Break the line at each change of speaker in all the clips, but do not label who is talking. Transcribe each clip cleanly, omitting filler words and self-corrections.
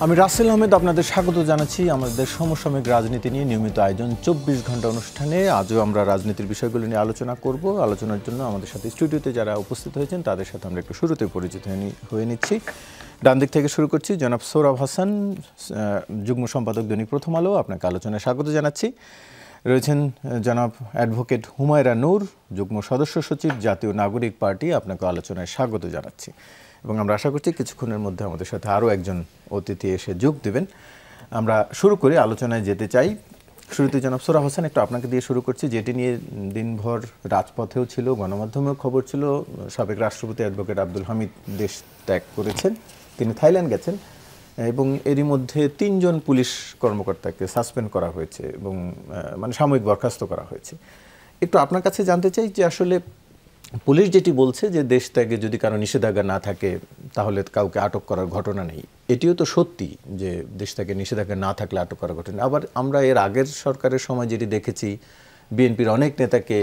আমি রাসেল আহমেদ আপনাদের স্বাগত জানাচ্ছি আমাদের সমসাময়িক রাজনীতি নিয়ে নিয়মিত আয়োজন 24 ঘন্টা অনুষ্ঠানে। আজও আমরা রাজনীতির বিষয়গুলো নিয়ে আলোচনা করব। আলোচনার জন্য আমাদের সাথে স্টুডিওতে যারা উপস্থিত হয়েছেন তাদের সাথে আমরা একটু শুরুতে পরিচিত হয়ে নিচ্ছি। ডান দিক থেকে শুরু করছি, জনাব সোহরাব হাসান, যুগ্ম সম্পাদক দৈনিক প্রথম আলো, আপনাকে আলোচনায় স্বাগত জানাচ্ছি। রয়েছেন জনাব অ্যাডভোকেট হুমায়রা নূর, যুগ্ম সদস্য সচিব, জাতীয় নাগরিক পার্টি, আপনাকে আলোচনায় স্বাগত জানাচ্ছি। এবং আমরা আশা করছি কিছুক্ষণের মধ্যে আমাদের সাথে আরও একজন অতিথি এসে যোগ দেবেন। আমরা শুরু করে আলোচনায় যেতে চাই। শুরুতে জনাব সোহরাব হাসান, একটু আপনাকে দিয়ে শুরু করছি, যেটি নিয়ে দিনভর রাজপথেও ছিল, গণমাধ্যমেও খবর ছিল। সাবেক রাষ্ট্রপতি অ্যাডভোকেট আব্দুল হামিদ দেশ ত্যাগ করেছেন, তিনি থাইল্যান্ড গেছেন এবং এরই মধ্যে 3 জন পুলিশ কর্মকর্তাকে সাসপেন্ড করা হয়েছে এবং মানে সাময়িক বরখাস্ত করা হয়েছে। একটু আপনার কাছে জানতে চাই যে আসলে পুলিশ যেটি বলছে যে দেশ ত্যাগে যদি কারো নিষেধাজ্ঞা না থাকে তাহলে কাউকে আটক করার ঘটনা নেই, এটিও তো সত্যি যে দেশ ত্যাগে নিষেধাজ্ঞা না থাকলে আটক করার ঘটনা। আবার আমরা এর আগের সরকারের সময় যেটি দেখেছি, বিএনপির অনেক নেতাকে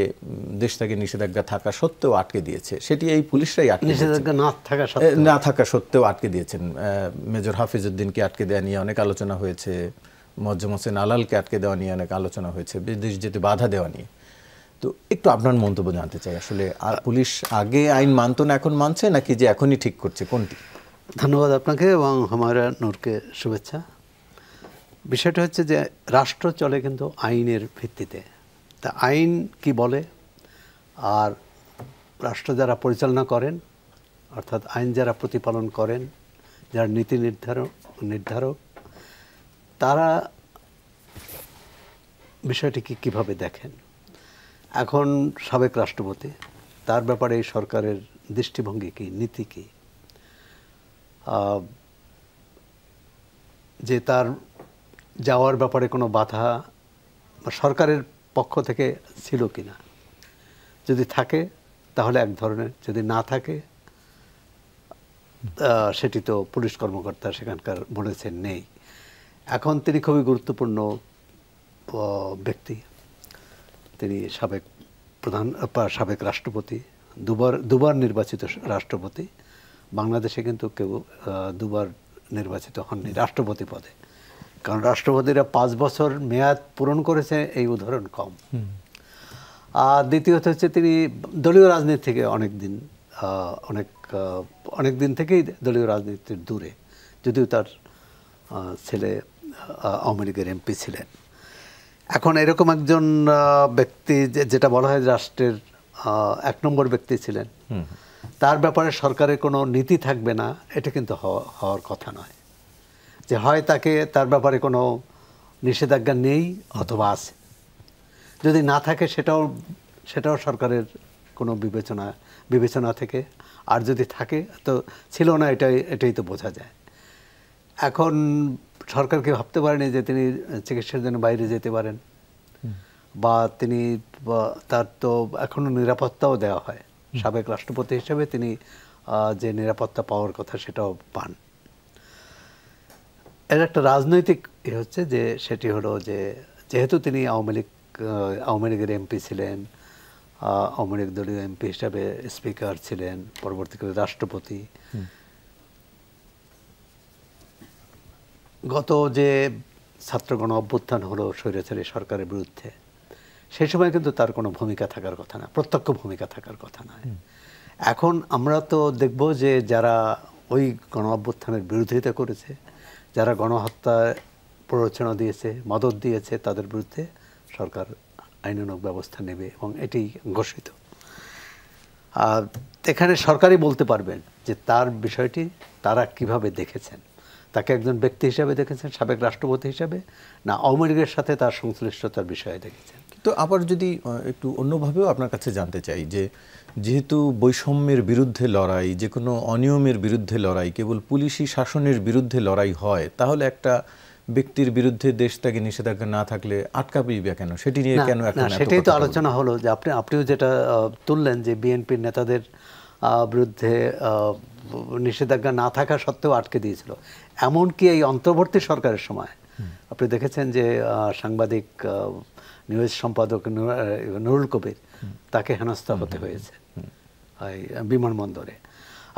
দেশ ত্যাগে নিষেধাজ্ঞা থাকা সত্ত্বেও আটকে দিয়েছে, সেটি এই পুলিশরাই
নিষেধাজ্ঞা
না থাকা সত্ত্বেও আটকে দিয়েছেন। মেজর হাফিজউদ্দিনকে আটকে দেওয়া নিয়ে অনেক আলোচনা হয়েছে, মোয়াজ্জেম হোসেন আলালকে আটকে দেওয়া নিয়ে অনেক আলোচনা হয়েছে, বিদেশ যেতে বাধা দেওয়া নিয়ে। তো একটু আপনার মন্তব্য জানতে চাই, আসলে পুলিশ আগে আইন মানত না এখন মানছে, নাকি যে এখনই ঠিক করছে, কোনটি?
ধন্যবাদ আপনাকে এবং হুমায়রা নূরকে শুভেচ্ছা। বিষয়টা হচ্ছে যে রাষ্ট্র চলে কিন্তু আইনের ভিত্তিতে। তা আইন কি বলে, আর রাষ্ট্র যারা পরিচালনা করেন অর্থাৎ আইন যারা প্রতিপালন করেন, যারা নীতি নির্ধারক তারা বিষয়টিকে কীভাবে দেখেন। এখন সাবেক রাষ্ট্রপতি, তার ব্যাপারে এই সরকারের দৃষ্টিভঙ্গি কী, নীতি কী, যে তার যাওয়ার ব্যাপারে কোনো বাধা সরকারের পক্ষ থেকে ছিল কি না, যদি থাকে তাহলে এক ধরনের, যদি না থাকে সেটি তো পুলিশ কর্মকর্তা সেখানকার বলেছেন নেই। এখন তিনি খুবই গুরুত্বপূর্ণ ব্যক্তি, তিনি সাবেক রাষ্ট্রপতি, দুবার নির্বাচিত রাষ্ট্রপতি। বাংলাদেশে কিন্তু কেউ দুবার নির্বাচিত হননি রাষ্ট্রপতি পদে, কারণ রাষ্ট্রপতিরা 5 বছর মেয়াদ পূরণ করেছে, এই উদাহরণ কম। আর দ্বিতীয়ত হচ্ছে তিনি দলীয় রাজনীতি থেকে অনেক দিন থেকেই দলীয় রাজনীতির দূরে, যদিও তার ছেলে আওয়ামী লীগের এমপি ছিলেন। এখন এরকম একজন ব্যক্তি, যেটা বলা হয় রাষ্ট্রের 1 নম্বর ব্যক্তি ছিলেন, তার ব্যাপারে সরকারের কোনো নীতি থাকবে না, এটা কিন্তু হওয়ার কথা নয়। যে হয় তার ব্যাপারে কোনো নিষেধাজ্ঞা নেই অথবা আছে, যদি না থাকে সেটাও সরকারের কোনো বিবেচনা থেকে, আর যদি থাকে তো ছিল না, এটাই তো বোঝা যায়। এখন সরকারকে ভাবতে পারেনি যে তিনি চিকিৎসার জন্য বাইরে যেতে পারেন, বা তার তো এখনও নিরাপত্তাও দেওয়া হয়। সাবেক রাষ্ট্রপতি হিসেবে তিনি যে নিরাপত্তা পাওয়ার কথা সেটাও পান। এর একটা রাজনৈতিক হচ্ছে যে সেটি হলো যে যেহেতু তিনি আওয়ামী লীগের এমপি ছিলেন, আওয়ামী লীগ দলীয় এমপি হিসাবে স্পিকার ছিলেন, পরবর্তীকালে রাষ্ট্রপতি। গত যে ছাত্রগণ অভ্যুত্থান হলো স্বৈরাচারী সরকারের বিরুদ্ধে, সেই সময় কিন্তু তার কোনো ভূমিকা থাকার কথা না, প্রত্যক্ষ ভূমিকা থাকার কথা নয়। এখন আমরা তো দেখব যে যারা ওই গণ অভ্যুত্থানের বিরোধিতা করেছে, যারা গণহত্যায় প্ররোচনা দিয়েছে, মদত দিয়েছে, তাদের বিরুদ্ধে সরকার আইনানুগ ব্যবস্থা নেবে এবং এটি ঘোষিত। আর এখানে সরকারই বলতে পারবেন যে তার বিষয়টি তারা কিভাবে দেখেছেন, তাকে একজন ব্যক্তি হিসাবে দেখেছেন, সাবেক রাষ্ট্রপতি হিসাবে, না আওয়ামী লীগের সাথে তার সংশ্লিষ্টতার বিষয়ে দেখেছেন।
তো আবার যদি একটু অন্যভাবেও আপনার কাছে জানতে চাই, যে যেহেতু বৈষম্যের বিরুদ্ধে লড়াই, যে কোনো অনিয়মের বিরুদ্ধে লড়াই কেবল পুলিশি শাসনের বিরুদ্ধে লড়াই হয়, তাহলে একটা ব্যক্তির বিরুদ্ধে দেশ ত্যাগে নিষেধাজ্ঞা না থাকলে আটকাবেই কেন, সেটি নিয়ে কেন এখন?
সেটাই তো আলোচনা হলো যে আপনিও যেটা তুললেন যে বিএনপির নেতাদের বিরুদ্ধে নিষেধাজ্ঞা না থাকা সত্ত্বেও আটকে দিয়েছিল। এমনকি এই অন্তর্বর্তী সরকারের সময় আপনি দেখেছেন যে সাংবাদিক নিউজ সম্পাদক নুরুল কবির, তাকে হেনস্থা হতে হয়েছে বিমানবন্দরে।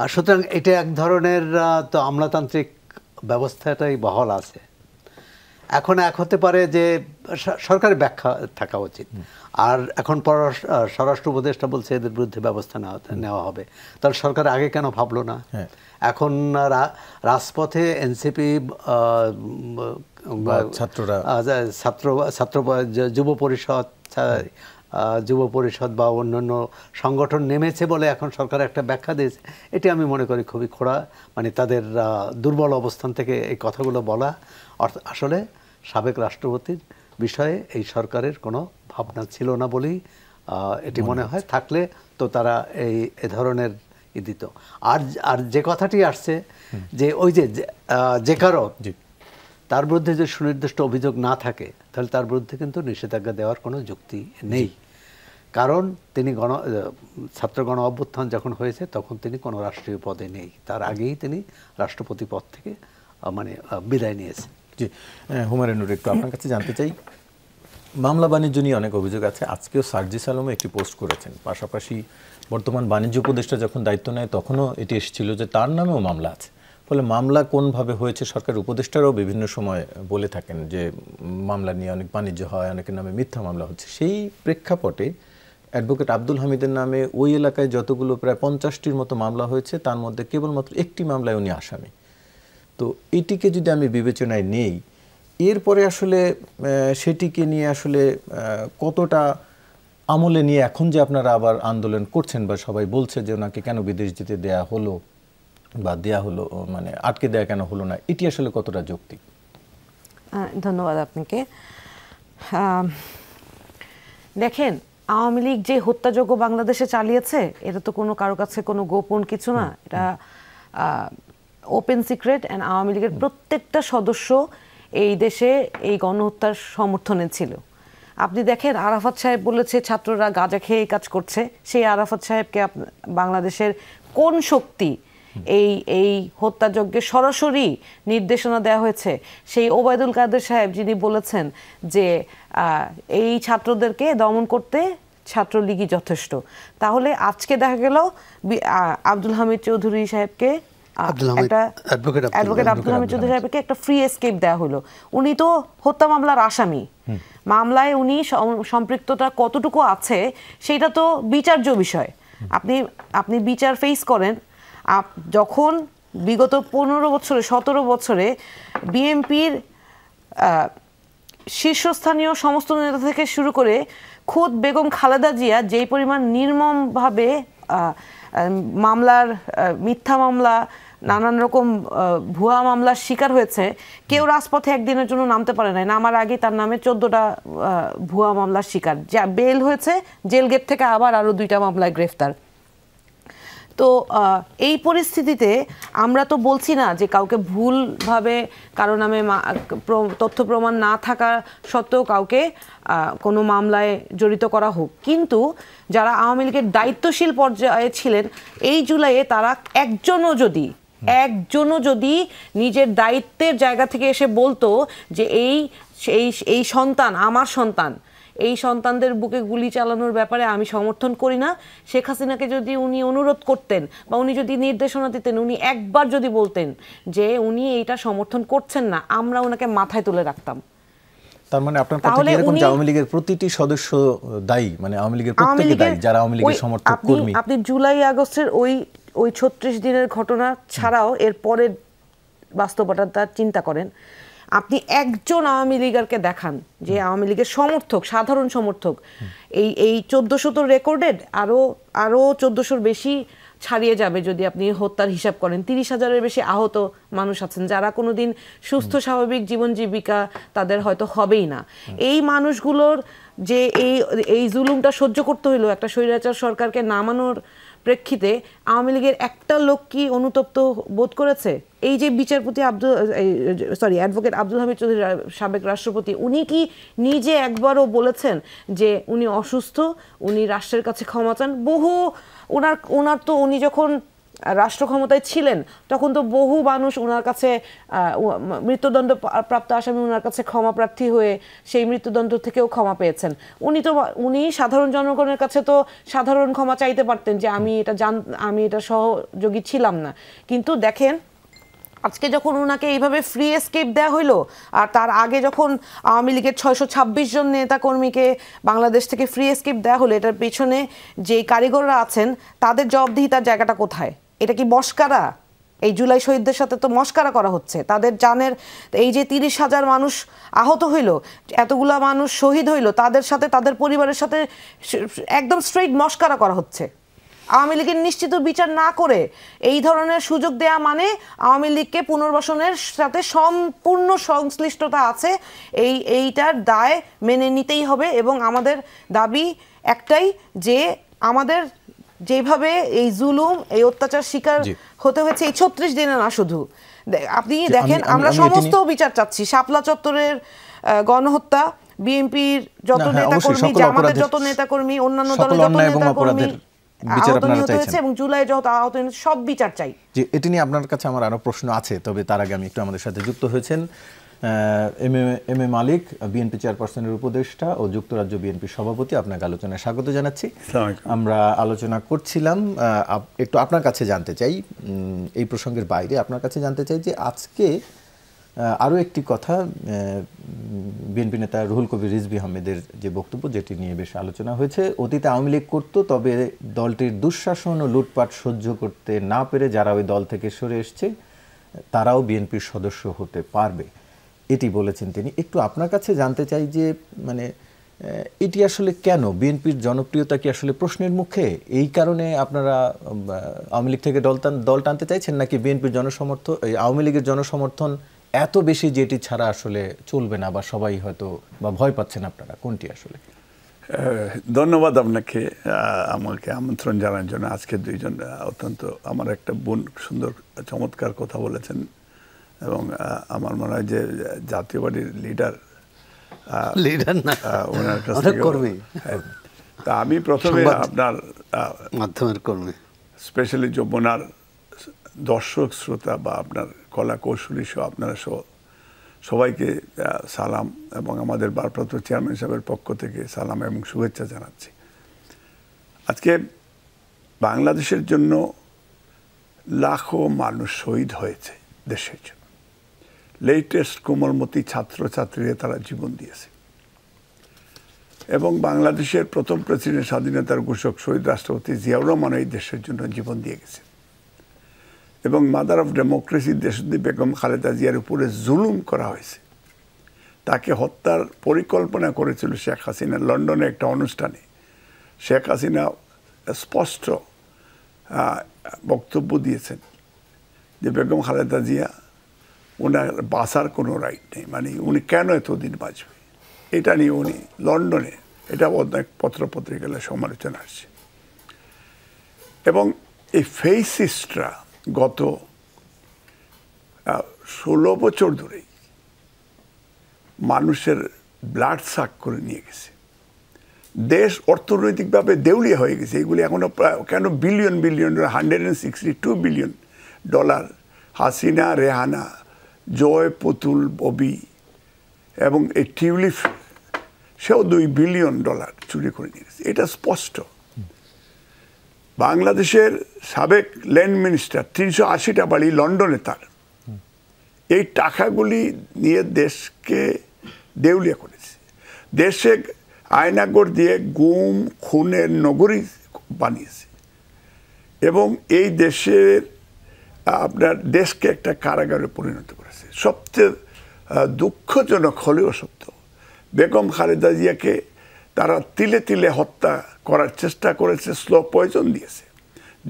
আর সুতরাং এটা এক ধরনের তো আমলাতান্ত্রিক ব্যবস্থাটাই বহাল আছে। এখন এক হতে পারে যে সরকারের ব্যাখ্যা থাকা উচিত, আর এখন স্বরাষ্ট্র উপদেষ্টা বলছে এদের বিরুদ্ধে ব্যবস্থা নেওয়া হবে, তাহলে সরকার আগে কেন ভাবলো না? এখন রাজপথে এনসিপি, ছাত্র যুব পরিষদ বা অন্যান্য সংগঠন নেমেছে বলে এখন সরকার একটা ব্যাখ্যা দিয়েছে। এটি আমি মনে করি খুবই খোঁড়া, মানে তাদের দুর্বল অবস্থান থেকে এই কথাগুলো বলা। আসলে সাবেক রাষ্ট্রপতির বিষয়ে এই সরকারের কোনো ভাবনা ছিল না বলেই এটি মনে হয়, থাকলে তো তারা এই ধরনের দিত। আর যে কথাটি আসছে যে ওই যে কারো তার বিরুদ্ধে যে সুনির্দিষ্ট অভিযোগ না থাকে, তাহলে তার বিরুদ্ধে কিন্তু নিষেধাজ্ঞা দেওয়ার কোনো যুক্তি নেই। কারণ তিনি ছাত্র গণ অভ্যুত্থান যখন হয়েছে তখন তিনি কোনো রাষ্ট্রীয় পদে নেই, তার আগেই তিনি রাষ্ট্রপতি পদ থেকে মানে বিদায় নিয়েছে।
জি, হুমায়ুন নূর, একটু আপনার কাছে জানতে চাই, মামলা বাণিজ্য নিয়ে অনেক অভিযোগ আছে। আজকেও সার্জিস আলমও একটি পোস্ট করেছেন, পাশাপাশি বর্তমান বাণিজ্য উপদেষ্টা যখন দায়িত্ব নেয় তখনও এটি এসেছিল যে তার নামেও মামলা আছে। ফলে মামলা কোনভাবে হয়েছে সরকার উপদেষ্টারাও বিভিন্ন সময় বলে থাকেন যে মামলা নিয়ে অনেক বাণিজ্য হয়, অনেকের নামে মিথ্যা মামলা হচ্ছে। সেই প্রেক্ষাপটে অ্যাডভোকেট আব্দুল হামিদের নামে ওই এলাকায় যতগুলো প্রায় 50টির মতো মামলা হয়েছে তার মধ্যে কেবলমাত্র একটি মামলায় উনি আসামি। তো এটিকে যদি আমি বিবেচনায় নেই, এরপরে আসলে সেটিকে নিয়ে আসলে কতটা আমলে নিয়ে এখন যে আপনারা আবার আন্দোলন করছেন বা সবাই বলছে যে ওনাকে কেন বিদেশ যেতে দেয়া হলো বা দেয়া হলো, মানে আটকে দেয়া কেন হলো না, এটি আসলে কতটা যৌক্তিক?
ধন্যবাদ আপনাকে। দেখেন, আওয়ামী লীগ যে হত্যাযজ্ঞ বাংলাদেশে চালিয়েছে এটা তো কোনো কারো কাছে কোনো গোপন কিছু না, এটা ওপেন সিক্রেট। অ্যান্ড আওয়ামী লীগের প্রত্যেকটা সদস্য এই দেশে এই গণহত্যার সমর্থনে ছিল। আপনি দেখেন, আরাফাত সাহেব বলেছে ছাত্ররা গাঁজা খেয়ে কাজ করছে, সেই আরাফাত সাহেবকে বাংলাদেশের কোন শক্তি এই হত্যাযজ্ঞে সরাসরি নির্দেশনা দেওয়া হয়েছে? সেই ওবায়দুল কাদের সাহেব, যিনি বলেছেন যে এই ছাত্রদেরকে দমন করতে ছাত্রলীগই যথেষ্ট। তাহলে আজকে দেখা গেল আব্দুল হামিদ চৌধুরী সাহেবকে, অ্যাডভোকেট আব্দুল হামিদ চৌধুরী সাহেবকে একটা ফ্রি এসকেপ দেওয়া হলো। উনি তো হত্যা মামলার আসামি, মামলায় উনি সম্পৃক্ততা কতটুকু আছে সেটা তো বিচার্য বিষয়। আপনি বিচার ফেস করেন। যখন বিগত 15 বছরে 17 বছরে বিএনপির শীর্ষস্থানীয় সমস্ত নেতা থেকে শুরু করে খোদ বেগম খালেদা জিয়া যেই পরিমাণ নির্মমভাবে মামলার মিথ্যা মামলা, নানান রকম ভুয়া মামলার শিকার হয়েছে, কেউ রাজপথে একদিনের জন্য নামতে পারে নাই। নামার আগে তার নামে 14টা ভুয়া মামলার শিকার, যা বেল হয়েছে, জেল গেট থেকে আবার আরও 2টা মামলায় গ্রেফতার। তো এই পরিস্থিতিতে আমরা তো বলছি না যে কাউকে ভুলভাবে কারো নামে তথ্য প্রমাণ না থাকা সত্ত্বেও কাউকে কোনো মামলায় জড়িত করা হোক, কিন্তু যারা আওয়ামী লীগের দায়িত্বশীল পর্যায়ে ছিলেন এই জুলাইয়ে, তারা একজনও যদি নিজের দায়িত্বের জায়গা থেকে এসে বলতো যে এই সন্তান আমার সন্তান, এই সন্তানদের বুকে গুলি চালানোর ব্যাপারে আমি সমর্থন করি না, শেখ হাসিনাকে যদি উনি অনুরোধ করতেন বা উনি যদি নির্দেশনা দিতেন, উনি একবার যদি বলতেন যে উনি এইটা সমর্থন করছেন না, আমরা ওনাকে মাথায় তুলে রাখতাম।
তার মানে আপনার কথা কি এরকম যে আওয়ামী লীগের প্রতিটি সদস্য দায়ী, মানে আওয়ামী লীগের প্রত্যেকে দায়ী যারা আওয়ামী লীগের সমর্থক কর্মী?
আপনি জুলাই আগস্টের ওই 36 দিনের ঘটনা ছাড়াও এর পরের বাস্তবতা চিন্তা করেন। আপনি একজন আওয়ামী লীগারকে দেখান যে আওয়ামী লীগের সমর্থক, সাধারণ সমর্থক, এই 1400 তো রেকর্ডেড, আরও 1400-র বেশি ছাড়িয়ে যাবে যদি আপনি হত্যার হিসাব করেন। 30,000-এর বেশি আহত মানুষ আছেন যারা কোনোদিন সুস্থ স্বাভাবিক জীবন জীবিকা তাদের হয়তো হবেই না। এই মানুষগুলোর যে এই জুলুমটা সহ্য করতে হইলো একটা স্বৈরাচার সরকারকে নামানোর প্রেক্ষিতে, আওয়ামী লীগের একটা লোক কি অনুতপ্ত বোধ করেছে? এই যে বিচারপতি অ্যাডভোকেট আব্দুল হামিদ চৌধুরী, সাবেক রাষ্ট্রপতি, উনি কি নিজে একবারও বলেছেন যে উনি অসুস্থ, উনি রাষ্ট্রের কাছে ক্ষমা চান? ওনার তো উনি যখন রাষ্ট্র ক্ষমতায় ছিলেন তখন তো বহু মানুষ ওনার কাছে, মৃত্যুদণ্ড প্রাপ্ত আসামি ওনার কাছে ক্ষমা প্রার্থী হয়ে সেই মৃত্যুদণ্ড থেকেও ক্ষমা পেয়েছেন। উনি সাধারণ জনগণের কাছে তো সাধারণ ক্ষমা চাইতে পারতেন যে আমি এটা সহযোগী ছিলাম না। কিন্তু দেখেন, আজকে যখন ওনাকে এইভাবে ফ্রি এসকেপ দেওয়া হইলো, আর তার আগে যখন আওয়ামী লীগের 626 জন নেতাকর্মীকে বাংলাদেশ থেকে ফ্রি এসকেপ দেওয়া হলো, এটার পিছনে যে কারিগররা আছেন তাদের জবাবদিহিতার জায়গাটা কোথায়? এটা কি মস্কারা? এই জুলাই শহীদদের সাথে তো মস্কারা করা হচ্ছে। তাদের জানের এই যে 30,000 মানুষ আহত হইল, এতগুলা মানুষ শহীদ হইল, তাদের সাথে তাদের পরিবারের সাথে একদম স্ট্রেইট মস্কারা করা হচ্ছে। আওয়ামী লীগের নিশ্চিত বিচার না করে এই ধরনের সুযোগ দেয়া মানে আওয়ামী লীগকে পুনর্বাসনের সাথে সম্পূর্ণ সংশ্লিষ্টতা আছে, এইটার দায় মেনে নিতেই হবে। এবং আমাদের দাবি একটাই, যে আমাদের যেভাবে এই জুলুম, এই অত্যাচার শিকার হতে হয়েছে এই 36 দিনে না, শুধু আপনি দেখেন আমরা সমস্ত বিচার চাচ্ছি। শাপলা চত্বরের গণহত্যা, বিএনপির যত নেতাকর্মী, জামাতের যত নেতাকর্মী, অন্যান্য দলের যত নেতাকর্মী আহত হয়েছে এবং জুলাই যত আহত হয়েছে, সব বিচার চাই।
যে এটি নিয়ে আপনার কাছে আমার আরো প্রশ্ন আছে, তবে তার আগে আমি একটু আমাদের সাথে যুক্ত হয়েছেন এম এ মালিক, বিএনপি চেয়ারপারসনের উপদেষ্টা ও যুক্তরাজ্য বিএনপির সভাপতি। আপনাকে আলোচনায় স্বাগত জানাচ্ছি। আমরা আলোচনা করছিলাম, একটু আপনার কাছে জানতে চাই, এই প্রসঙ্গের বাইরে আপনার কাছে জানতে চাই যে আজকে আরও একটি কথা, বিএনপি নেতা রুহুল কবির রিজভী আহমেদের যে বক্তব্য, যেটি নিয়ে বেশ আলোচনা হয়েছে। অতীতে আওয়ামী লীগ করতো, তবে দলটির দুঃশাসন ও লুটপাট সহ্য করতে না পেরে যারা ওই দল থেকে সরে এসছে তারাও বিএনপির সদস্য হতে পারবে, এটি বলেছেন তিনি। একটু আপনার কাছে জানতে চাই যে মানে এটি আসলে কেন? বিএনপির জনপ্রিয়তা কি আসলে প্রশ্নের মুখে? এই কারণে আপনারা আওয়ামী লীগ থেকে দল টানতে চাইছেন, নাকি বিএনপির জনসমর্থন, আওয়ামী লীগের জনসমর্থন এত বেশি যেটি ছাড়া আসলে চলবে না, বা সবাই হয়তো বা ভয় পাচ্ছেন আপনারা? কোনটি আসলে?
ধন্যবাদ আপনাকে আমাকে আমন্ত্রণ জানার জন্য। আজকে দুইজন অত্যন্ত, আমার একটা বোন সুন্দর চমৎকার কথা বলেছেন, এবং আমার মনে হয় যে জাতীয় পার্টির লিডার
না,
ওনার কাছে
কর্মী।
তা আমি প্রথমে আপনার
মাধ্যমের কর্মী,
স্পেশালি যমুনার দর্শক শ্রোতা বা আপনার কলা কৌশলী সহ আপনারা সহ সবাইকে সালাম, এবং আমাদের ভারপ্রাপ্ত চেয়ারম্যান সাহেবের পক্ষ থেকে সালাম এবং শুভেচ্ছা জানাচ্ছি। আজকে বাংলাদেশের জন্য লাখো মানুষ শহীদ হয়েছে দেশের জন্য। লেটেস্ট কোমলমতি ছাত্রছাত্রীরা তারা জীবন দিয়েছে, এবং বাংলাদেশের প্রথম প্রেসিডেন্ট, স্বাধীনতার ঘোষক শহীদ রাষ্ট্রপতি জিয়াউর রহমান এই দেশের জন্য জীবন দিয়ে গেছে। এবং মাদার অফ ডেমোক্রেসি দেশদ্দী বেগম খালেদা জিয়ার উপরে জুলুম করা হয়েছে, তাকে হত্যার পরিকল্পনা করেছিল শেখ হাসিনা। লন্ডনে একটা অনুষ্ঠানে শেখ হাসিনা স্পষ্ট বক্তব্য দিয়েছেন যে বেগম খালেদা জিয়া, ওনার বাঁচার কোনো রাইট নেই, মানে উনি কেন এতদিন বাঁচবে, এটা নিয়ে উনি লন্ডনে, এটা অনেক পত্রপত্রিকায় সমালোচনা আসছে। এবং এই ফেসিস্টরা গত 16 বছর ধরেই মানুষের ব্লাড সাক করে নিয়ে গেছে, দেশ অর্থনৈতিকভাবে দেউলিয়া হয়ে গেছে। এগুলি এখনো কেন billion billion, $162 billion Hasina, Rehana, Joy, Putul, Bobby এবং এই টিউলিপ, সেও $2 বিলিয়ন চুরি করে নিয়ে গেছে। এটা স্পষ্ট। বাংলাদেশের সাবেক ল্যান্ড মিনিস্টার 380টা বাড়ি লন্ডনে তার, এই টাকাগুলি নিয়ে দেশকে দেউলিয়া করেছে। দেশে আয়নাগর দিয়ে গুম খুনের নগরী বানিয়েছে, এবং এই দেশের আপনার দেশকে একটা কারাগারে পরিণত করেছে। সবচেয়ে দুঃখজনক হলেও সত্য, বেগম খালেদা জিয়াকে তারা তিলে তিলে হত্যা করার চেষ্টা করেছে, স্লো পয়জন দিয়েছে,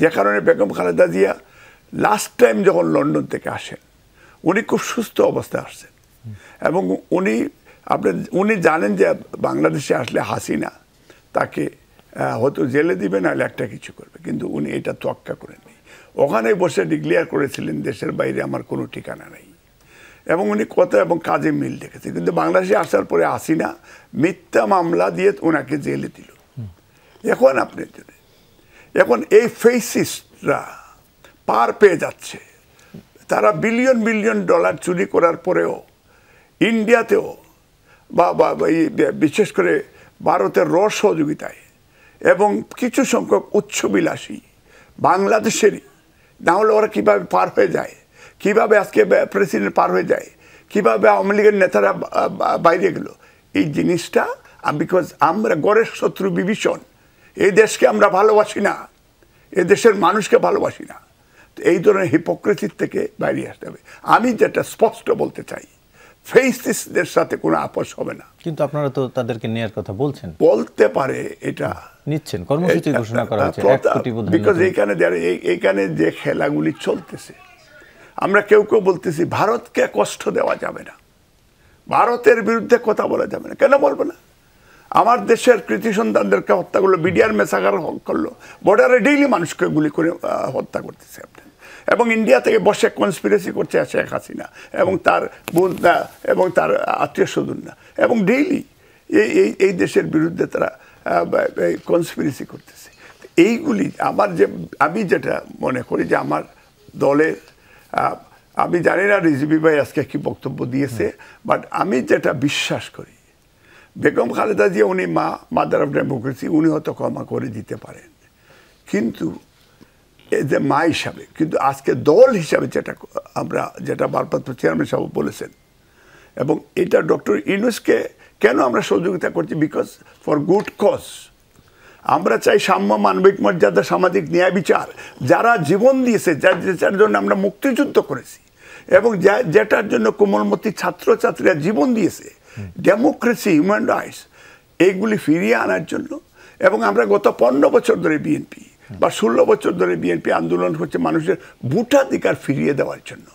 যে কারণে বেগম খালেদা জিয়া লাস্ট টাইম যখন লন্ডন থেকে আসেন, উনি খুব সুস্থ অবস্থায় আসছেন, এবং উনি জানেন যে বাংলাদেশে আসলে হাসিনা তাকে হয়তো জেলে দিবে, নাহলে একটা কিছু করবে, কিন্তু উনি এটা তোয়াক্কা করেননি। ওখানে বসে ডিক্লেয়ার করেছিলেন দেশের বাইরে আমার কোনো ঠিকানা নেই, এবং উনি কথা এবং কাজে মিল রেখেছে। কিন্তু বাংলাদেশে আসার পরে হাসিনা মিথ্যা মামলা দিয়ে ওনাকে জেলে দিল। এখন আপনার জন্য এখন এই ফেসিস্টরা পার পেয়ে যাচ্ছে, তারা বিলিয়ন বিলিয়ন ডলার চুরি করার পরেও ইন্ডিয়াতেও বা বিশেষ করে ভারতের র সহযোগিতায় এবং কিছু সংখ্যক উচ্চবিলাসী বাংলাদেশেরই, না হলে ওরা কীভাবে পার হয়ে যায়, কিভাবে আজকে প্রেসিডেন্ট পার হয়ে যায়, কিভাবে আওয়ামী লীগের নেতারা বাইরে গেল, এই জিনিসটা বিকজ আমরা গড়ের শত্রু বিভীষণ, এই দেশকে আমরা ভালোবাসি না, এ দেশের মানুষকে ভালোবাসি না। তো এই ধরনের হিপোক্রেসির থেকে বাইরে আসতে হবে। আমি যেটা স্পষ্ট বলতে চাই, ফেসিস্টদের সাথে কোনো আপোষ হবে না।
কিন্তু আপনারা তো তাদেরকে নেয়ার কথা বলছেন,
বলতে পারে এটা
নিচ্ছেন, কর্মসূচি ঘোষণা করা হয়েছে 1 কোটি বোধহয়।
বিকজ এইখানে যে খেলাগুলি চলতেছে, আমরা কেউ কেউ বলতেছি ভারতকে কষ্ট দেওয়া যাবে না, ভারতের বিরুদ্ধে কথা বলা যাবে না। কেন বলবো না? আমার দেশের কৃতি সন্তানদেরকে হত্যা করলো, বিডিআর মেসাগার করলো, বর্ডারে ডেইলি মানুষকে গুলি করে হত্যা করতেছে আপনার, এবং ইন্ডিয়া থেকে বসে কনস্পিরেসি করছে শেখ হাসিনা এবং তার বোন এবং তার আত্মীয় স্বজনরা, এবং ডেইলি এই দেশের বিরুদ্ধে তারা কনস্পিরেসি করতেছে। এইগুলি আমি যেটা মনে করি যে আমার দলের, আমি জানি না রিজভী ভাই আজকে কি বক্তব্য দিয়েছে, বাট আমি যেটা বিশ্বাস করি, বেগম খালেদা জিয়া উনি মাদার অফ ডেমোক্রেসি, উনি হয়তো ক্ষমা করে দিতে পারেন, কিন্তু যে মা হিসাবে, কিন্তু আজকে দল হিসাবে যেটা ভারপ্রাপ্ত চেয়ারম্যান সাহেব বলেছেন, এবং এটা ডক্টর ইউনূসকে কেন আমরা সহযোগিতা করছি, বিকজ ফর গুড কজ। আমরা চাই সাম্য, মানবিক মর্যাদা, সামাজিক ন্যায় বিচার। যারা জীবন দিয়েছে, যার জন্য আমরা মুক্তিযুদ্ধ করেছি, এবং যেটার জন্য কোমলমতি ছাত্রছাত্রীরা জীবন দিয়েছে, ডেমোক্রেসি, হিউম্যান রাইটস, এইগুলি ফিরিয়ে আনার জন্য। এবং আমরা গত 15 বছর ধরে বিএনপি বা 16 বছর ধরে বিএনপি আন্দোলন করছে মানুষের ভোটাধিকার ফিরিয়ে দেওয়ার জন্য।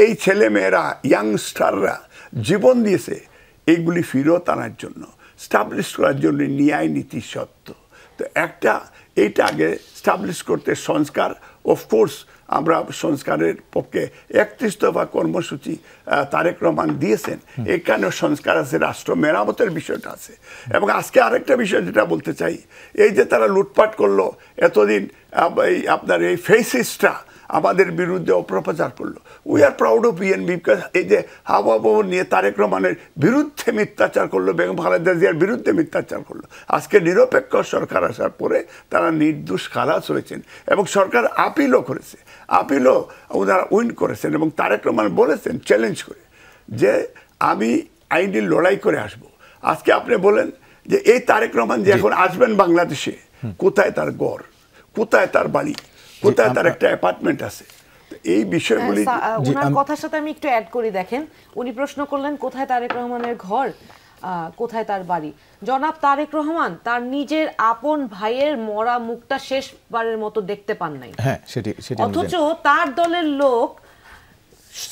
এই ছেলে মেয়েরা, ইয়াংস্টাররা জীবন দিয়েছে এইগুলি ফিরত আনার জন্য, স্টাবলিশ করার জন্য ন্যায় নীতি সত্য। তো এইটা আগে স্টাবলিশ করতে সংস্কার, অফকোর্স আমরা সংস্কারের পক্ষে 31 দফা কর্মসূচি তারেক রহমান দিয়েছেন, এখানেও সংস্কার আছে, রাষ্ট্র মেরামতের বিষয়টা আছে। এবং আজকে আরেকটা বিষয় যেটা বলতে চাই, এই যে তারা লুটপাট করলো এতদিন, আপনার এই ফেসিস্টরা আমাদের বিরুদ্ধে অপপ্রচার করলো, we are proud of BNP, because এই যে হাওয়া ভবন নিয়ে তারেক রহমানের বিরুদ্ধে মিথ্যাচার করলো, বেগম খালেদা জিয়ার বিরুদ্ধে মিথ্যাচার করলো, আজকে নিরপেক্ষ সরকার আসার পরে তারা নির্দোষ খালাস হয়েছেন, এবং সরকার আপিলও করেছে, আপিলও ওনারা উইন করেছেন, এবং তারেক রহমান বলেছেন চ্যালেঞ্জ করে যে আমি আইনি লড়াই করে আসব। আজকে আপনি বলেন যে এই তারেক রহমান যে এখন আসবেন বাংলাদেশে, কোথায় তার ঘর, কোথায় তার বাড়ি, কোথায় তার একটা অ্যাপার্টমেন্ট আছে? এই বিষয়গুলি
ওনার কথার সাথে আমি একটু অ্যাড করি। দেখেন, উনি প্রশ্ন করলেন কোথায় তারেক রহমানের ঘর, কোথায় তার বাড়ি। জনাব তারেক রহমান তার নিজের আপন ভাইয়ের মরা মুখটা শেষবারের মতো দেখতে পান নাই, অথচ তার দলের লোক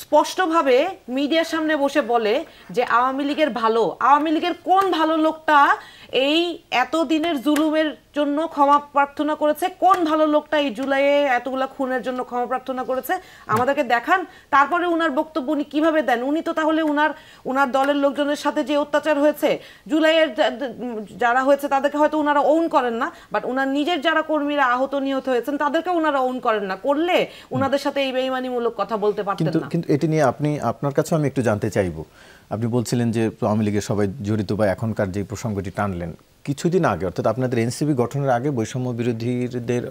স্পষ্টভাবে মিডিয়ার সামনে বসে বলে যে আওয়ামী লীগের ভালো। আওয়ামী লীগের কোন ভালো লোকটা এই এতদিনের জুলুমের জন্য ক্ষমা প্রার্থনা করেছে? কোন ভালো লোকটা এই জুলাইয়ে এতগুলা খুনের জন্য ক্ষমা প্রার্থনা করেছে? আমাদেরকে দেখান। তারপরে উনার বক্তব্য উনি কিভাবে দেন? উনি তো তাহলে উনার দলের লোকজনের সাথে যে অত্যাচার হয়েছে, জুলাইয়ের যারা হয়েছে তাদেরকে হয়তো উনারা ওন করেন না, বাট উনার নিজের যারা কর্মীরা আহত নিহত হয়েছেন তাদেরকে উনারা ওন করেন না। করলে উনাদের সাথে এই বেঈমানিমূলক কথা বলতে পারতেন না।
কিন্তু এটি নিয়ে আপনার কাছে আমি একটু জানতে চাইবো। আপনি বলছিলেন যে আওয়ামী লীগের সবাই জড়িত, বা এখনকার যে প্রসঙ্গটি টানলেন, কিছুদিন আগে অর্থাৎ আপনাদের এনসিপি গঠনের আগে বৈষম্য বিরোধীদের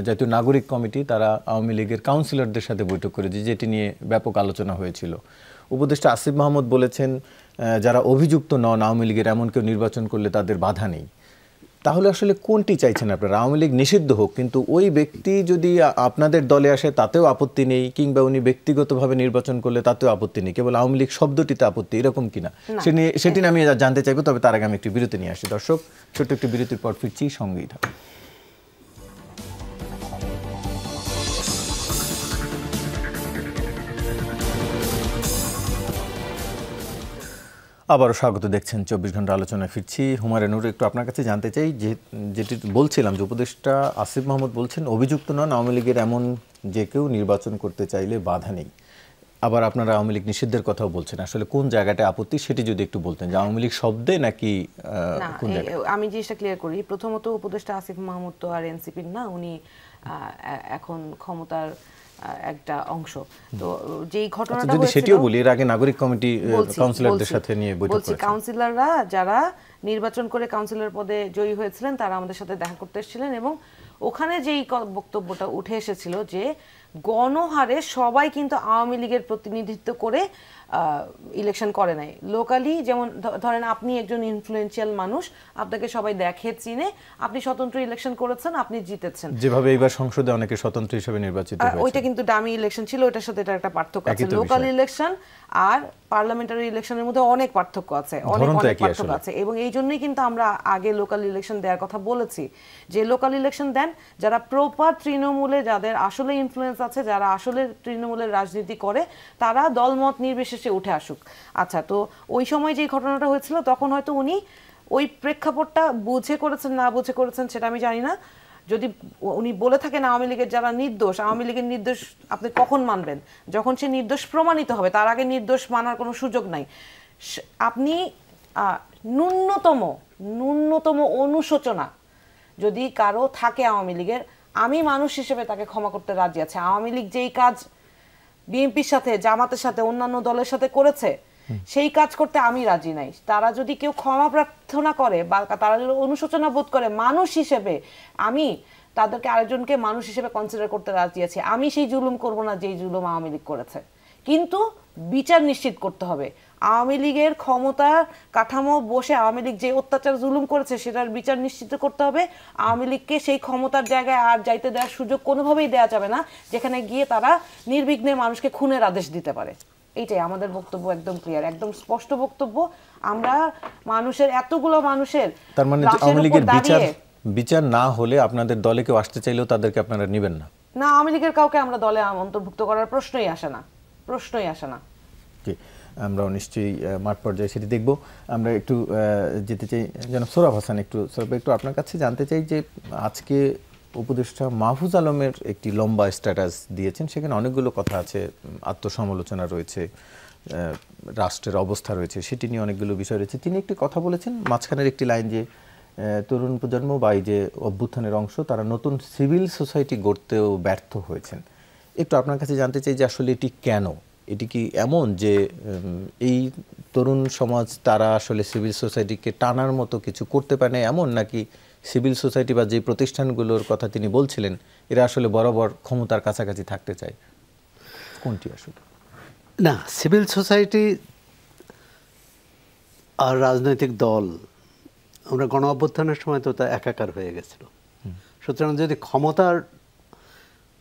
জাতীয় নাগরিক কমিটি তারা আওয়ামী লীগের কাউন্সিলরদের সাথে বৈঠক করেছে, যেটি নিয়ে ব্যাপক আলোচনা হয়েছিল। উপদেষ্টা আসিফ মাহমুদ বলেছেন যারা অভিযুক্ত নন আওয়ামী লীগের এমন কেউ নির্বাচন করলে তাদের বাধা নেই। তাহলে আসলে কোনটি চাইছেন আপনারা? আওয়ামী লীগ নিষিদ্ধ হোক, কিন্তু ওই ব্যক্তি যদি আপনাদের দলে আসে তাতেও আপত্তি নেই, কিংবা উনি ব্যক্তিগতভাবে নির্বাচন করলে তাতেও আপত্তি নেই, কেবল আওয়ামী লীগ শব্দটিতে আপত্তি, এরকম কিনা সেটি নিয়ে আমি জানতে চাইবো। তবে তার আগে আমি একটি বিরতি নিয়ে আসি। দর্শক, ছোট্ট একটি বিরতির পর ফিরছি, সঙ্গেই থাকুন। আবারও স্বাগত, দেখছেন 24 ঘন্টা আলোচনায় ফিরছি। হুমায়ুন নূর, একটু আপনার কাছে জানতে চাই, যেটি বলছিলাম যে উপদেষ্টা আসিফ মাহমুদ বলছেন অভিযুক্ত নন আওয়ামী লীগের এমন যে কেউ নির্বাচন করতে চাইলে বাধা নেই। আবার আপনারা আওয়ামী লীগ নিষিদ্ধের কথাও বলছেন। আসলে কোন জায়গাটায় আপত্তি সেটি যদি একটু বলতেন, যে আওয়ামী লীগ শব্দে নাকি কোন জায়গায়?
আমি জিনিসটা ক্লিয়ার করি। প্রথমত উপদেষ্টা আসিফ মাহমুদ তো আর এনসিপির না, উনি এখন ক্ষমতার একটা অংশ। তো যেই ঘটনাটা
যদি সেটিও বলি, এর আগে নাগরিক কমিটি কাউন্সিলরদের সাথে নিয়ে বৈঠক করেছে।
কাউন্সিলররা যারা নির্বাচন করে কাউন্সিলর পদে জয়ী হয়েছিলেন তারা আমাদের সাথে দেখা করতে এসেছিলেন, এবং ওখানে যেই বক্তব্যটা উঠে এসেছিল যে গণহারে সবাই কিন্তু আওয়ামী লীগের প্রতিনিধিত্ব করে ইলেকশন করে নাই। লোকালি যেমন ধরেন আপনি একজন ইনফ্লুয়েন্সিয়াল মানুষ, আপনাকে সবাই দেখে চিনে, আপনি স্বতন্ত্র ইলেকশন করেছেন, আপনি জিতেছেন।
যেভাবে এইবার সংসদে অনেকে স্বতন্ত্র হিসেবে নির্বাচিত হয়েছে,
ওইটা কিন্তু ডামি ইলেকশন ছিল, ওটার সাথে এটা একটা পার্থক্য আছে। লোকাল ইলেকশন আর পার্লামেন্টারি ইলেকশনের মধ্যে অনেক পার্থক্য আছে, অনেক পার্থক্য আছে। এবং এই জন্যই কিন্তু আমরা আগে লোকাল ইলেকশন দেওয়ার কথা বলেছি, যে লোকাল ইলেকশন দেন যারা প্রপার তৃণমূলে, যাদের আসলে ইনফ্লুয়েন্স আছে, যারা আসলে তৃণমূলের রাজনীতি করে, তারা দলমত নির্বিশেষে উঠে আসুক। আচ্ছা, তো ওই সময় যে ঘটনাটা হয়েছিল তখন হয়তো উনি ওই প্রেক্ষাপটটা বুঝে করেছেন না বুঝে করেছেন সেটা আমি জানি না। যদি উনি বলে থাকেন আওয়ামী লীগের যারা নির্দোষ, আওয়ামী লীগের নির্দোষ আপনি কখন মানবেন? যখন সে নির্দোষ প্রমাণিত হবে, তার আগে নির্দোষ মানার কোনো সুযোগ নাই। আপনি ন্যূনতম অনুশোচনা যদি কারো থাকে আওয়ামী লীগের, আমি মানুষ হিসেবে তাকে ক্ষমা করতে রাজি আছি। আওয়ামী লীগ যেই কাজ বিএনপির সাথে, জামাতের সাথে, অন্যান্য দলের সাথে করেছে, সেই কাজ করতে আমি রাজি নাই। তারা যদি কেউ ক্ষমা প্রার্থনা করে বা তারা যদি অনুশোচনা বোধ করে মানুষ হিসেবে, আমি তাদেরকে আরেকজনকে মানুষ হিসেবে কনসিডার করতে রাজি আছি। আমি সেই জুলুম করব না যেই জুলুম আওয়ামী লীগ করেছে, কিন্তু বিচার নিশ্চিত করতে হবে। আওয়ামী লীগের ক্ষমতার কাঠামো বসে আওয়ামী লীগ যে অত্যাচার জুলুম করেছে সেটার বিচার নিশ্চিত করতে হবে। আওয়ামী লীগকে সেই ক্ষমতার জায়গায় আর যাইতে দেওয়ার সুযোগ কোনোভাবেই দেওয়া যাবে না, যেখানে গিয়ে তারা নির্বিঘ্নে মানুষকে খুনের আদেশ দিতে পারে। এইটাই আমাদের বক্তব্য, একদম ক্লিয়ার, একদম স্পষ্ট বক্তব্য। আমরা মানুষের, এতগুলো মানুষের,
তার মানে আওয়ামী লীগের বিচার না হলে আপনাদের দলে কেউ আসতে চাইলেও তাদেরকে আপনারা নেবেন না?
না, আওয়ামী লীগের কাউকে আমরা দলে অন্তর্ভুক্ত করার প্রশ্নই আসে না।
আমরা নিশ্চয়ই মাঠ পর্যায়ে সেটি দেখব। আমরা একটু যেতে চাই জনাব সোহরাব হাসান, একটু আপনার কাছে জানতে চাই যে আজকে উপদেষ্টা মাহফুজ আলমের একটি লম্বা স্ট্যাটাস দিয়েছেন, সেখানে অনেকগুলো কথা আছে, আত্মসমালোচনা রয়েছে, রাষ্ট্রের অবস্থা রয়েছে, সেটি নিয়ে অনেকগুলো বিষয় রয়েছে। তিনি একটি কথা বলেছেন, মাঝখানের একটি লাইন, যে তরুণ প্রজন্ম বা এই যে অভ্যুত্থানের অংশ, তারা নতুন সিভিল সোসাইটি গড়তেও ব্যর্থ হয়েছেন। একটু আপনার কাছে জানতে চাই যে আসলে এটি কেন? এটি কি এমন যে এই তরুণ সমাজ তারা আসলে সিভিল সোসাইটিকে টানার মতো কিছু করতে পারে না এমন, নাকি সিভিল সোসাইটি বা যে প্রতিষ্ঠানগুলোর কথা তিনি বলছিলেন এরা আসলে বরাবর ক্ষমতার কাছাকাছি থাকতে চায়? কোনটি আসলে?
না, সিভিল সোসাইটি আর রাজনৈতিক দল, আমরা গণ অভ্যুত্থানের সময় তো তা একাকার হয়ে গেছিল। সুতরাং যদি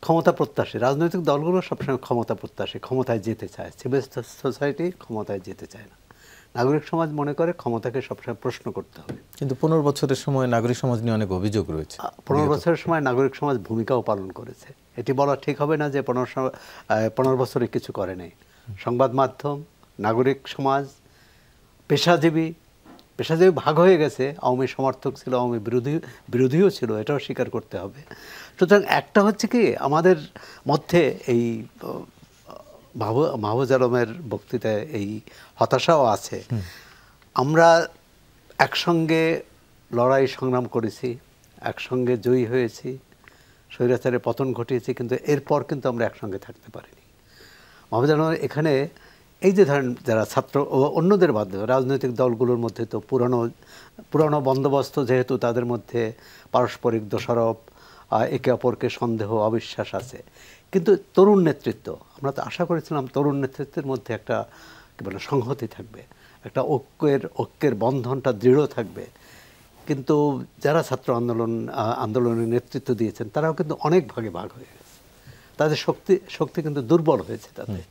ক্ষমতা প্রত্যাশী রাজনৈতিক দলগুলো সবসময় ক্ষমতা প্রত্যাশী, ক্ষমতায় যেতে চায়। সিভিল সোসাইটি ক্ষমতায় যেতে চায় না। নাগরিক সমাজ মনে করে ক্ষমতাকে সবসময় প্রশ্ন করতে হবে।
কিন্তু 15 বছরের সময় নাগরিক সমাজ নিয়ে অনেক অভিযোগ রয়েছে।
15 বছরের সময় নাগরিক সমাজ ভূমিকাও পালন করেছে। এটি বলা ঠিক হবে না যে 15 বছরে কিছু করে নাই। সংবাদ মাধ্যম, নাগরিক সমাজ, পেশাজীবী ভাগ হয়ে গেছে। আওয়ামী সমর্থক ছিল, আওয়ামী বিরোধীও ছিল, এটাও স্বীকার করতে হবে। সুতরাং একটা হচ্ছে কি, আমাদের মধ্যে এই মাহফুজ আলমের বক্তৃতায় এই হতাশাও আছে। আমরা একসঙ্গে লড়াই সংগ্রাম করেছি, একসঙ্গে জয়ী হয়েছি, স্বৈরাচারের পতন ঘটিয়েছি, কিন্তু এরপর কিন্তু আমরা একসঙ্গে থাকতে পারিনি। মাহফুজ আলম এখানে এই যে ধরেন যারা ছাত্র ও অন্যদের মাধ্যমে রাজনৈতিক দলগুলোর মধ্যে তো পুরানো বন্দোবস্ত, যেহেতু তাদের মধ্যে পারস্পরিক দোষারোপ, একে অপরকে সন্দেহ, অবিশ্বাস আছে, কিন্তু তরুণ নেতৃত্ব, আমরা তো আশা করেছিলাম তরুণ নেতৃত্বের মধ্যে একটা কী বলে সংহতি থাকবে, একটা ঐক্যের বন্ধনটা দৃঢ় থাকবে। কিন্তু যারা ছাত্র আন্দোলনের নেতৃত্ব দিয়েছেন তারাও কিন্তু অনেক ভাগে ভাগ হয়ে গেছে। তাদের শক্তি কিন্তু দুর্বল হয়েছে। তাতে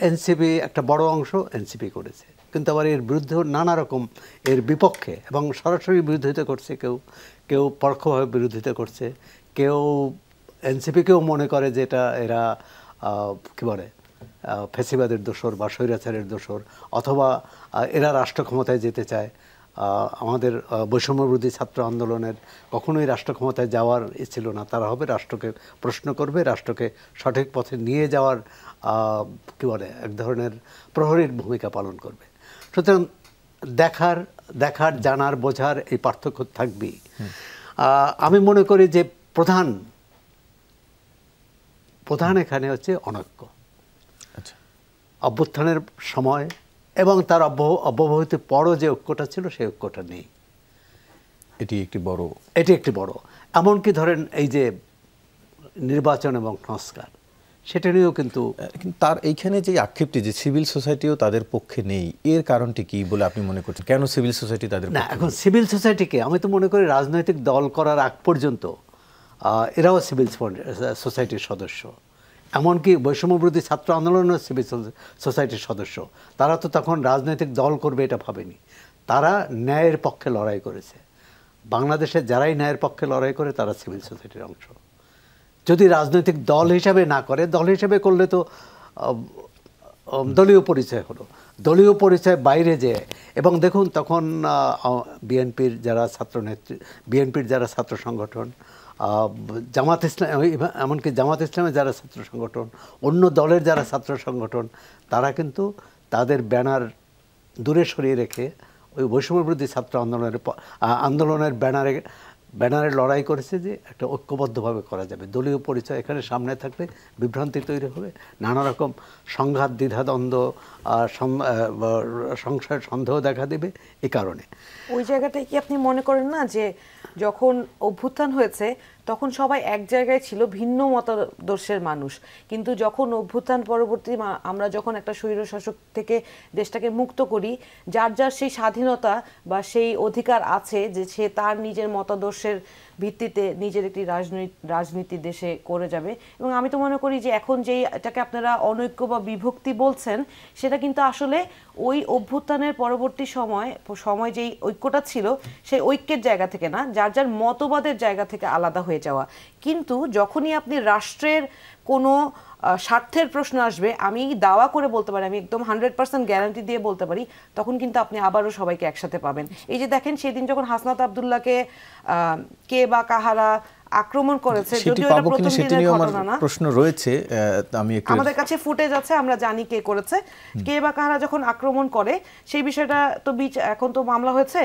এনসিপি একটা বড় অংশ এনসিপি করেছে, কিন্তু আবার এর বিরুদ্ধেও নানা রকম এর বিপক্ষে এবং সরাসরি বিরোধিতা করছে, কেউ পরোক্ষভাবে বিরোধিতা করছে, কেউ এনসিপিকেও মনে করে যে এরা কী বলে ফ্যাসিবাদের দোসর বা স্বৈরাচারের দোসর, অথবা এরা রাষ্ট্র ক্ষমতায় যেতে চায়। আমাদের বৈষম্যবিরোধী ছাত্র আন্দোলনের কখনোই রাষ্ট্র ক্ষমতায় যাওয়ার ছিল না, তারা হবে রাষ্ট্রকে প্রশ্ন করবে, রাষ্ট্রকে সঠিক পথে নিয়ে যাওয়ার কী বলে এক ধরনের প্রহরীর ভূমিকা পালন করবে। সুতরাং দেখার জানার বোঝার এই পার্থক্য থাকবেই। আমি মনে করি যে প্রধান এখানে হচ্ছে অনৈক্য। অভ্যুত্থানের সময় এবং তার অব্যবহিত পরও যে ঐক্যটা ছিল সেই ঐক্যটা নেই।
এটি একটি বড়।
এমনকি ধরেন এই যে নির্বাচন এবং সংস্কার, সেটা নিয়েও কিন্তু
কিন্তু তার এইখানে যে আক্ষেপটি যে সিভিল সোসাইটিও তাদের পক্ষে নেই, এর কারণটি কি বলে আপনি মনে করছেন? কেন সিভিল সোসাইটি তাদের
না, এখন সিভিল সোসাইটিকে আমি তো মনে করি রাজনৈতিক দল করার আগ পর্যন্ত এরাও সিভিল সোসাইটির সদস্য, এমনকি বৈষম্যবিরোধী ছাত্র আন্দোলনের সিভিল সোসাইটির সদস্য। তারা তো তখন রাজনৈতিক দল করবে এটা ভাবেনি, তারা ন্যায়ের পক্ষে লড়াই করেছে। বাংলাদেশে যারাই ন্যায়ের পক্ষে লড়াই করে তারা সিভিল সোসাইটির অংশ। যদি রাজনৈতিক দল হিসাবে না করে, দল হিসাবে করলে তো দলীয় পরিচয় হলো, দলীয় পরিচয় বাইরে যে। এবং দেখুন তখন বিএনপির যারা বিএনপির যারা ছাত্র সংগঠন, জামাত ইসলাম, এমনকি জামাত ইসলামের যারা ছাত্র সংগঠন, অন্য দলের যারা ছাত্র সংগঠন, তারা কিন্তু তাদের ব্যানার দূরে সরিয়ে রেখে ওই বৈষম্যবিরোধী ছাত্র আন্দোলনের ব্যানারে লড়াই করেছে যে একটা ঐক্যবদ্ধভাবে করা যাবে। দলীয় পরিচয় এখানে সামনে থাকলে বিভ্রান্তি তৈরি হবে, নানা রকম সংঘাত, দ্বিধাদ্বন্দ্ব, সংশয়, সন্দেহ দেখা দেবে। এই কারণে
ওই জায়গাটায় কি আপনি মনে করেন না যে যখন অভ্যুত্থান হয়েছে তখন সবাই এক জায়গায় ছিল, ভিন্ন মতাদর্শের মানুষ, কিন্তু যখন অভ্যুত্থান পরবর্তী আমরা যখন একটা স্বৈরশাসক থেকে দেশটাকে মুক্ত করি, যার যার সেই স্বাধীনতা বা সেই অধিকার আছে যে সে তার নিজের মতাদর্শের ভিত্তিতে নিজের একটি রাজনীতি দেশে করে যাবে। এবং আমি তো মনে করি যে এখন যেই এটাকে আপনারা অনৈক্য বা বিভক্তি বলছেন, সেটা কিন্তু আসলে ওই অভ্যুত্থানের পরবর্তী সময় যেই ঐক্যটা ছিল সেই ঐক্যের জায়গা থেকে না, যার যার মতবাদের জায়গা থেকে আলাদা হয়ে যাওয়া। কিন্তু যখনই আপনি রাষ্ট্রের কোনো স্বার্থের প্রশ্ন আসবে, আমি দাওয়া করে বলতে পারি, আমি একদম 100% গ্যারান্টি দিয়ে বলতে পারি, তখন কিন্তু আপনি আবারও সবাইকে একসাথে পাবেন। এই যে দেখেন সেদিন যখন হাসনাত আব্দুল্লাহকে কে বা কাহারা আক্রমণ করেছে, যদিও এটা প্রথম দিনের ঘটনা না,
প্রশ্ন রয়েছে, আমি একটু
আমাদের কাছে ফুটেজ আছে, আমরা জানি কে করেছে, কে বা কাহারা যখন আক্রমণ করে সেই বিষয়টা তো এখন তো মামলা হয়েছে,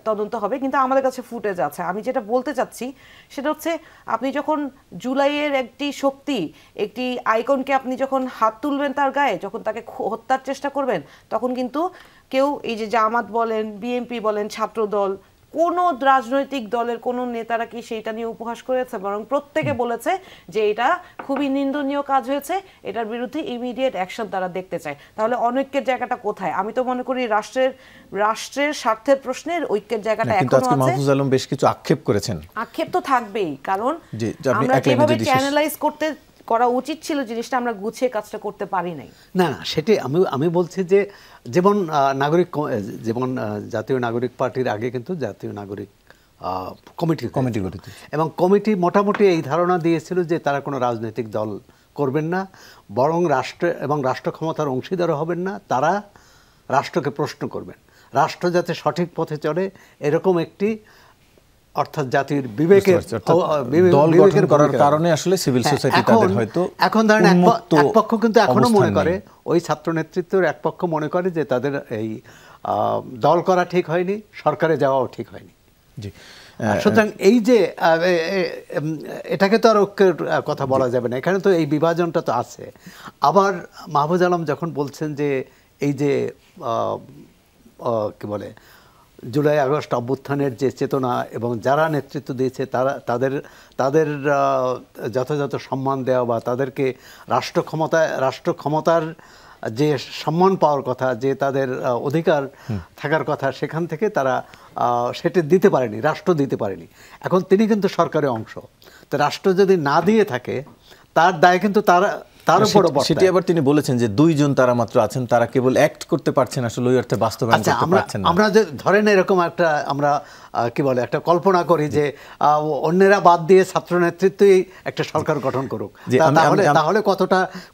তদন্ত হবে, কিন্তু আমাদের কাছে ফুটেজ আছে। আমি যেটা বলতে চাচ্ছি সেটা হচ্ছে, আপনি যখন জুলাইয়ের একটি শক্তি, একটি আইকনকে আপনি যখন হাত তুলবেন তার গায়ে, যখন তাকে হত্যার চেষ্টা করবেন, তখন কিন্তু কেউ, এই যে জামাত বলেন, বিএনপি বলেন, ছাত্রদল, কোন রাজনৈতিক দলের কোন নেতারা কি সেইটা নিয়ে উপহাস করেছে? বরং প্রত্যেকে বলেছে যে এটা খুবই নিন্দনীয় কাজ হয়েছে, এটার বিরুদ্ধে ইমিডিয়েট অ্যাকশন তারা দেখতে চায়। তাহলে অনৈক্যের জায়গাটা কোথায়? আমি তো মনে করি রাষ্ট্রের স্বার্থের প্রশ্নের ঐক্যের জায়গাটা এখনো আছে।
মাহফুজ আলম বেশ কিছু আক্ষেপ করেছেন।
আক্ষেপ তো থাকবেই, কারণ আমরা যেভাবে চ্যানেলাইজ করা উচিত ছিল জিনিসটা, আমরা গুছিয়ে কাজটা করতে পারি নাই।
না, সেটি আমি বলছি যে যেমন জাতীয় নাগরিক পার্টির আগে কিন্তু জাতীয় নাগরিক কমিটি গঠিত, এবং কমিটি মোটামুটি এই ধারণা দিয়েছিল যে তারা কোনো রাজনৈতিক দল করবেন না, বরং রাষ্ট্র ক্ষমতার অংশীদারও হবেন না, তারা রাষ্ট্রকে প্রশ্ন করবেন, রাষ্ট্র যাতে সঠিক পথে চলে এরকম একটি, অর্থাৎ জাতির বিবেকের
দল গঠন করার কারণে আসলে সিভিল সোসাইটি তাদের হয়তো
এখন ধরেন এক পক্ষ কিন্তু এখনো মনে করে, ওই ছাত্র নেতৃত্বের এক পক্ষ মনে করে যে তাদের এই দল করা ঠিক হয়নি, সরকারে যাওয়াও ঠিক হয়নি।
জি,
সুতরাং এই যে এটাকে তো আর ঐক্যের কথা বলা যাবে না, এখানে তো এই বিভাজনটা তো আছে। আবার মাহফুজ আলম যখন বলছেন যে এই যে কি বলে জুলাই আগস্ট অভ্যুত্থানের যে চেতনা এবং যারা নেতৃত্ব দিয়েছে তাদের যথাযথ সম্মান দেওয়া, বা তাদেরকে রাষ্ট্র ক্ষমতার যে সম্মান পাওয়ার কথা, যে তাদের অধিকার থাকার কথা, সেখান থেকে তারা সেটা দিতে পারেনি, রাষ্ট্র দিতে পারেনি। এখন তিনি কিন্তু সরকারের অংশ, তো রাষ্ট্র যদি না দিয়ে থাকে তার দায় কিন্তু তার উপর।
সেটি আবার তিনি বলেছেন যে দুইজন তারা মাত্র আছেন, তারা কেবল অ্যাক্ট করতে পারছেন, আসলে ওই অর্থে বাস্তবায়ন করতে পারছেন না।
আমরা যে ধরেন এরকম একটা আমরা কি বলে একটা কল্পনা করি যে অন্যেরা বাদ দিয়ে ছাত্র নেতৃত্বই একটা সরকার গঠন করুক, তাহলে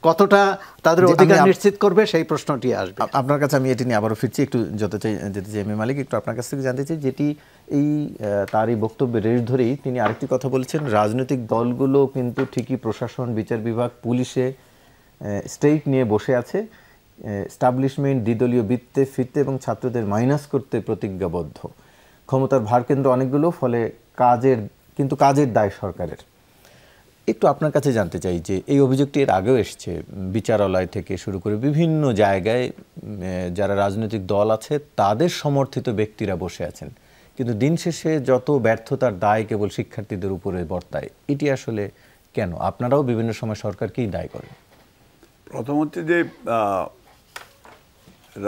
কতটা তাদের অধিকার নিশ্চিত করবে, সেই প্রশ্নটি আসবে।
আপনার কাছে আমি এটি নিয়ে আবারও ফিরছি, একটু যেতে চাই এম এ মালিক, একটু আপনার কাছ থেকে জানতে চাই, যেটি তার এই বক্তব্যের রেশ ধরেই তিনি আরেকটি কথা বলেছেন, রাজনৈতিক দলগুলো কিন্তু ঠিকই প্রশাসন, বিচার বিভাগ, পুলিশে স্টেক নিয়ে বসে আছে, এস্টাবলিশমেন্ট দ্বিদলীয় বৃত্তে ফিরতে এবং ছাত্রদের মাইনাস করতে প্রতিজ্ঞাবদ্ধ, ক্ষমতার ভারকেন্দ্র অনেকগুলো, ফলে কাজের দায় সরকারের। একটু আপনার কাছে জানতে চাই যে এই অভিযোগটি এর আগেও এসছে, বিচারালয় থেকে শুরু করে বিভিন্ন জায়গায় যারা রাজনৈতিক দল আছে তাদের সমর্থিত ব্যক্তিরা বসে আছেন, কিন্তু দিন শেষে যত ব্যর্থতার দায় কেবল শিক্ষার্থীদের উপরে বর্তায়। এটি আসলে কেন? আপনারাও বিভিন্ন সময় সরকারকেই দায়ী করেন।
প্রথম হচ্ছে যে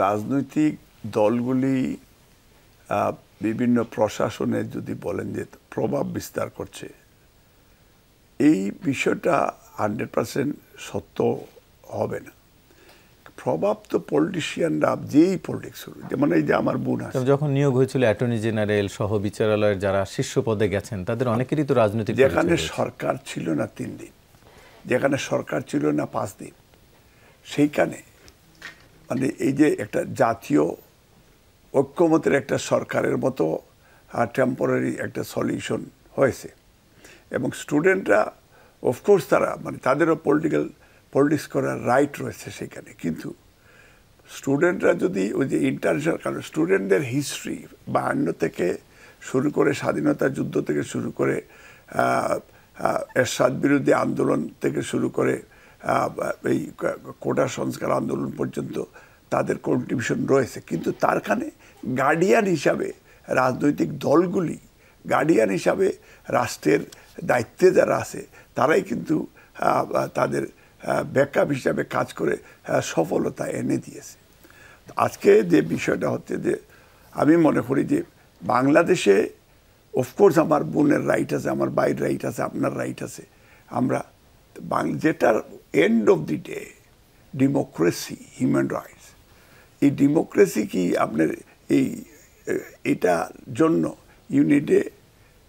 রাজনৈতিক দলগুলি বিভিন্ন প্রশাসনে যদি বলেন যে প্রভাব বিস্তার করছে, এই বিষয়টা 100% সত্য হবে না। প্রভাব তো পলিটিশিয়ানরা যেই পলিটিক্স করবে, যেমন এই যে আমার বোন আছে,
যখন নিয়োগ হয়েছিল অ্যাটর্নি জেনারেল সহ বিচারালয়ের যারা শীর্ষ পদে গেছেন তাদের অনেকেরই তো রাজনৈতিক
যেখানে সরকার ছিল না 3 দিন, যেখানে সরকার ছিল না 5 দিন, সেইখানে মানে এই যে একটা জাতীয় ঐক্যমতের একটা সরকারের মতো টেম্পোরারি একটা সলিউশন হয়েছে। এবং স্টুডেন্টরা অফকোর্স তারা মানে তাদেরও পলিটিক্স করার রাইট রয়েছে সেখানে, কিন্তু স্টুডেন্টরা যদি ওই যে ইন্টারন্যাশনাল, কারণ স্টুডেন্টদের হিস্ট্রি 52 থেকে শুরু করে স্বাধীনতা যুদ্ধ থেকে শুরু করে এরশাদ বিরোধী আন্দোলন থেকে শুরু করে এই কোটা সংস্কার আন্দোলন পর্যন্ত তাদের কন্ট্রিবিউশন রয়েছে। কিন্তু তারখানে গার্ডিয়ান হিসাবে রাজনৈতিক দলগুলি, গার্ডিয়ান হিসাবে রাষ্ট্রের দায়িত্বে যারা আছে তারাই কিন্তু তাদের ব্যাকআপ হিসাবে কাজ করে সফলতা এনে দিয়েছে। আজকে যে বিষয়টা হচ্ছে যে আমি মনে করি যে বাংলাদেশে অফকোর্স আমার বোনের রাইট আছে, আমার ভাইয়ের রাইট আছে, আপনার রাইট আছে। আমরা যেটার end of the day democracy, human rights, এই ডেমোক্রেসি কি আপনার এটার জন্য ইউনিটে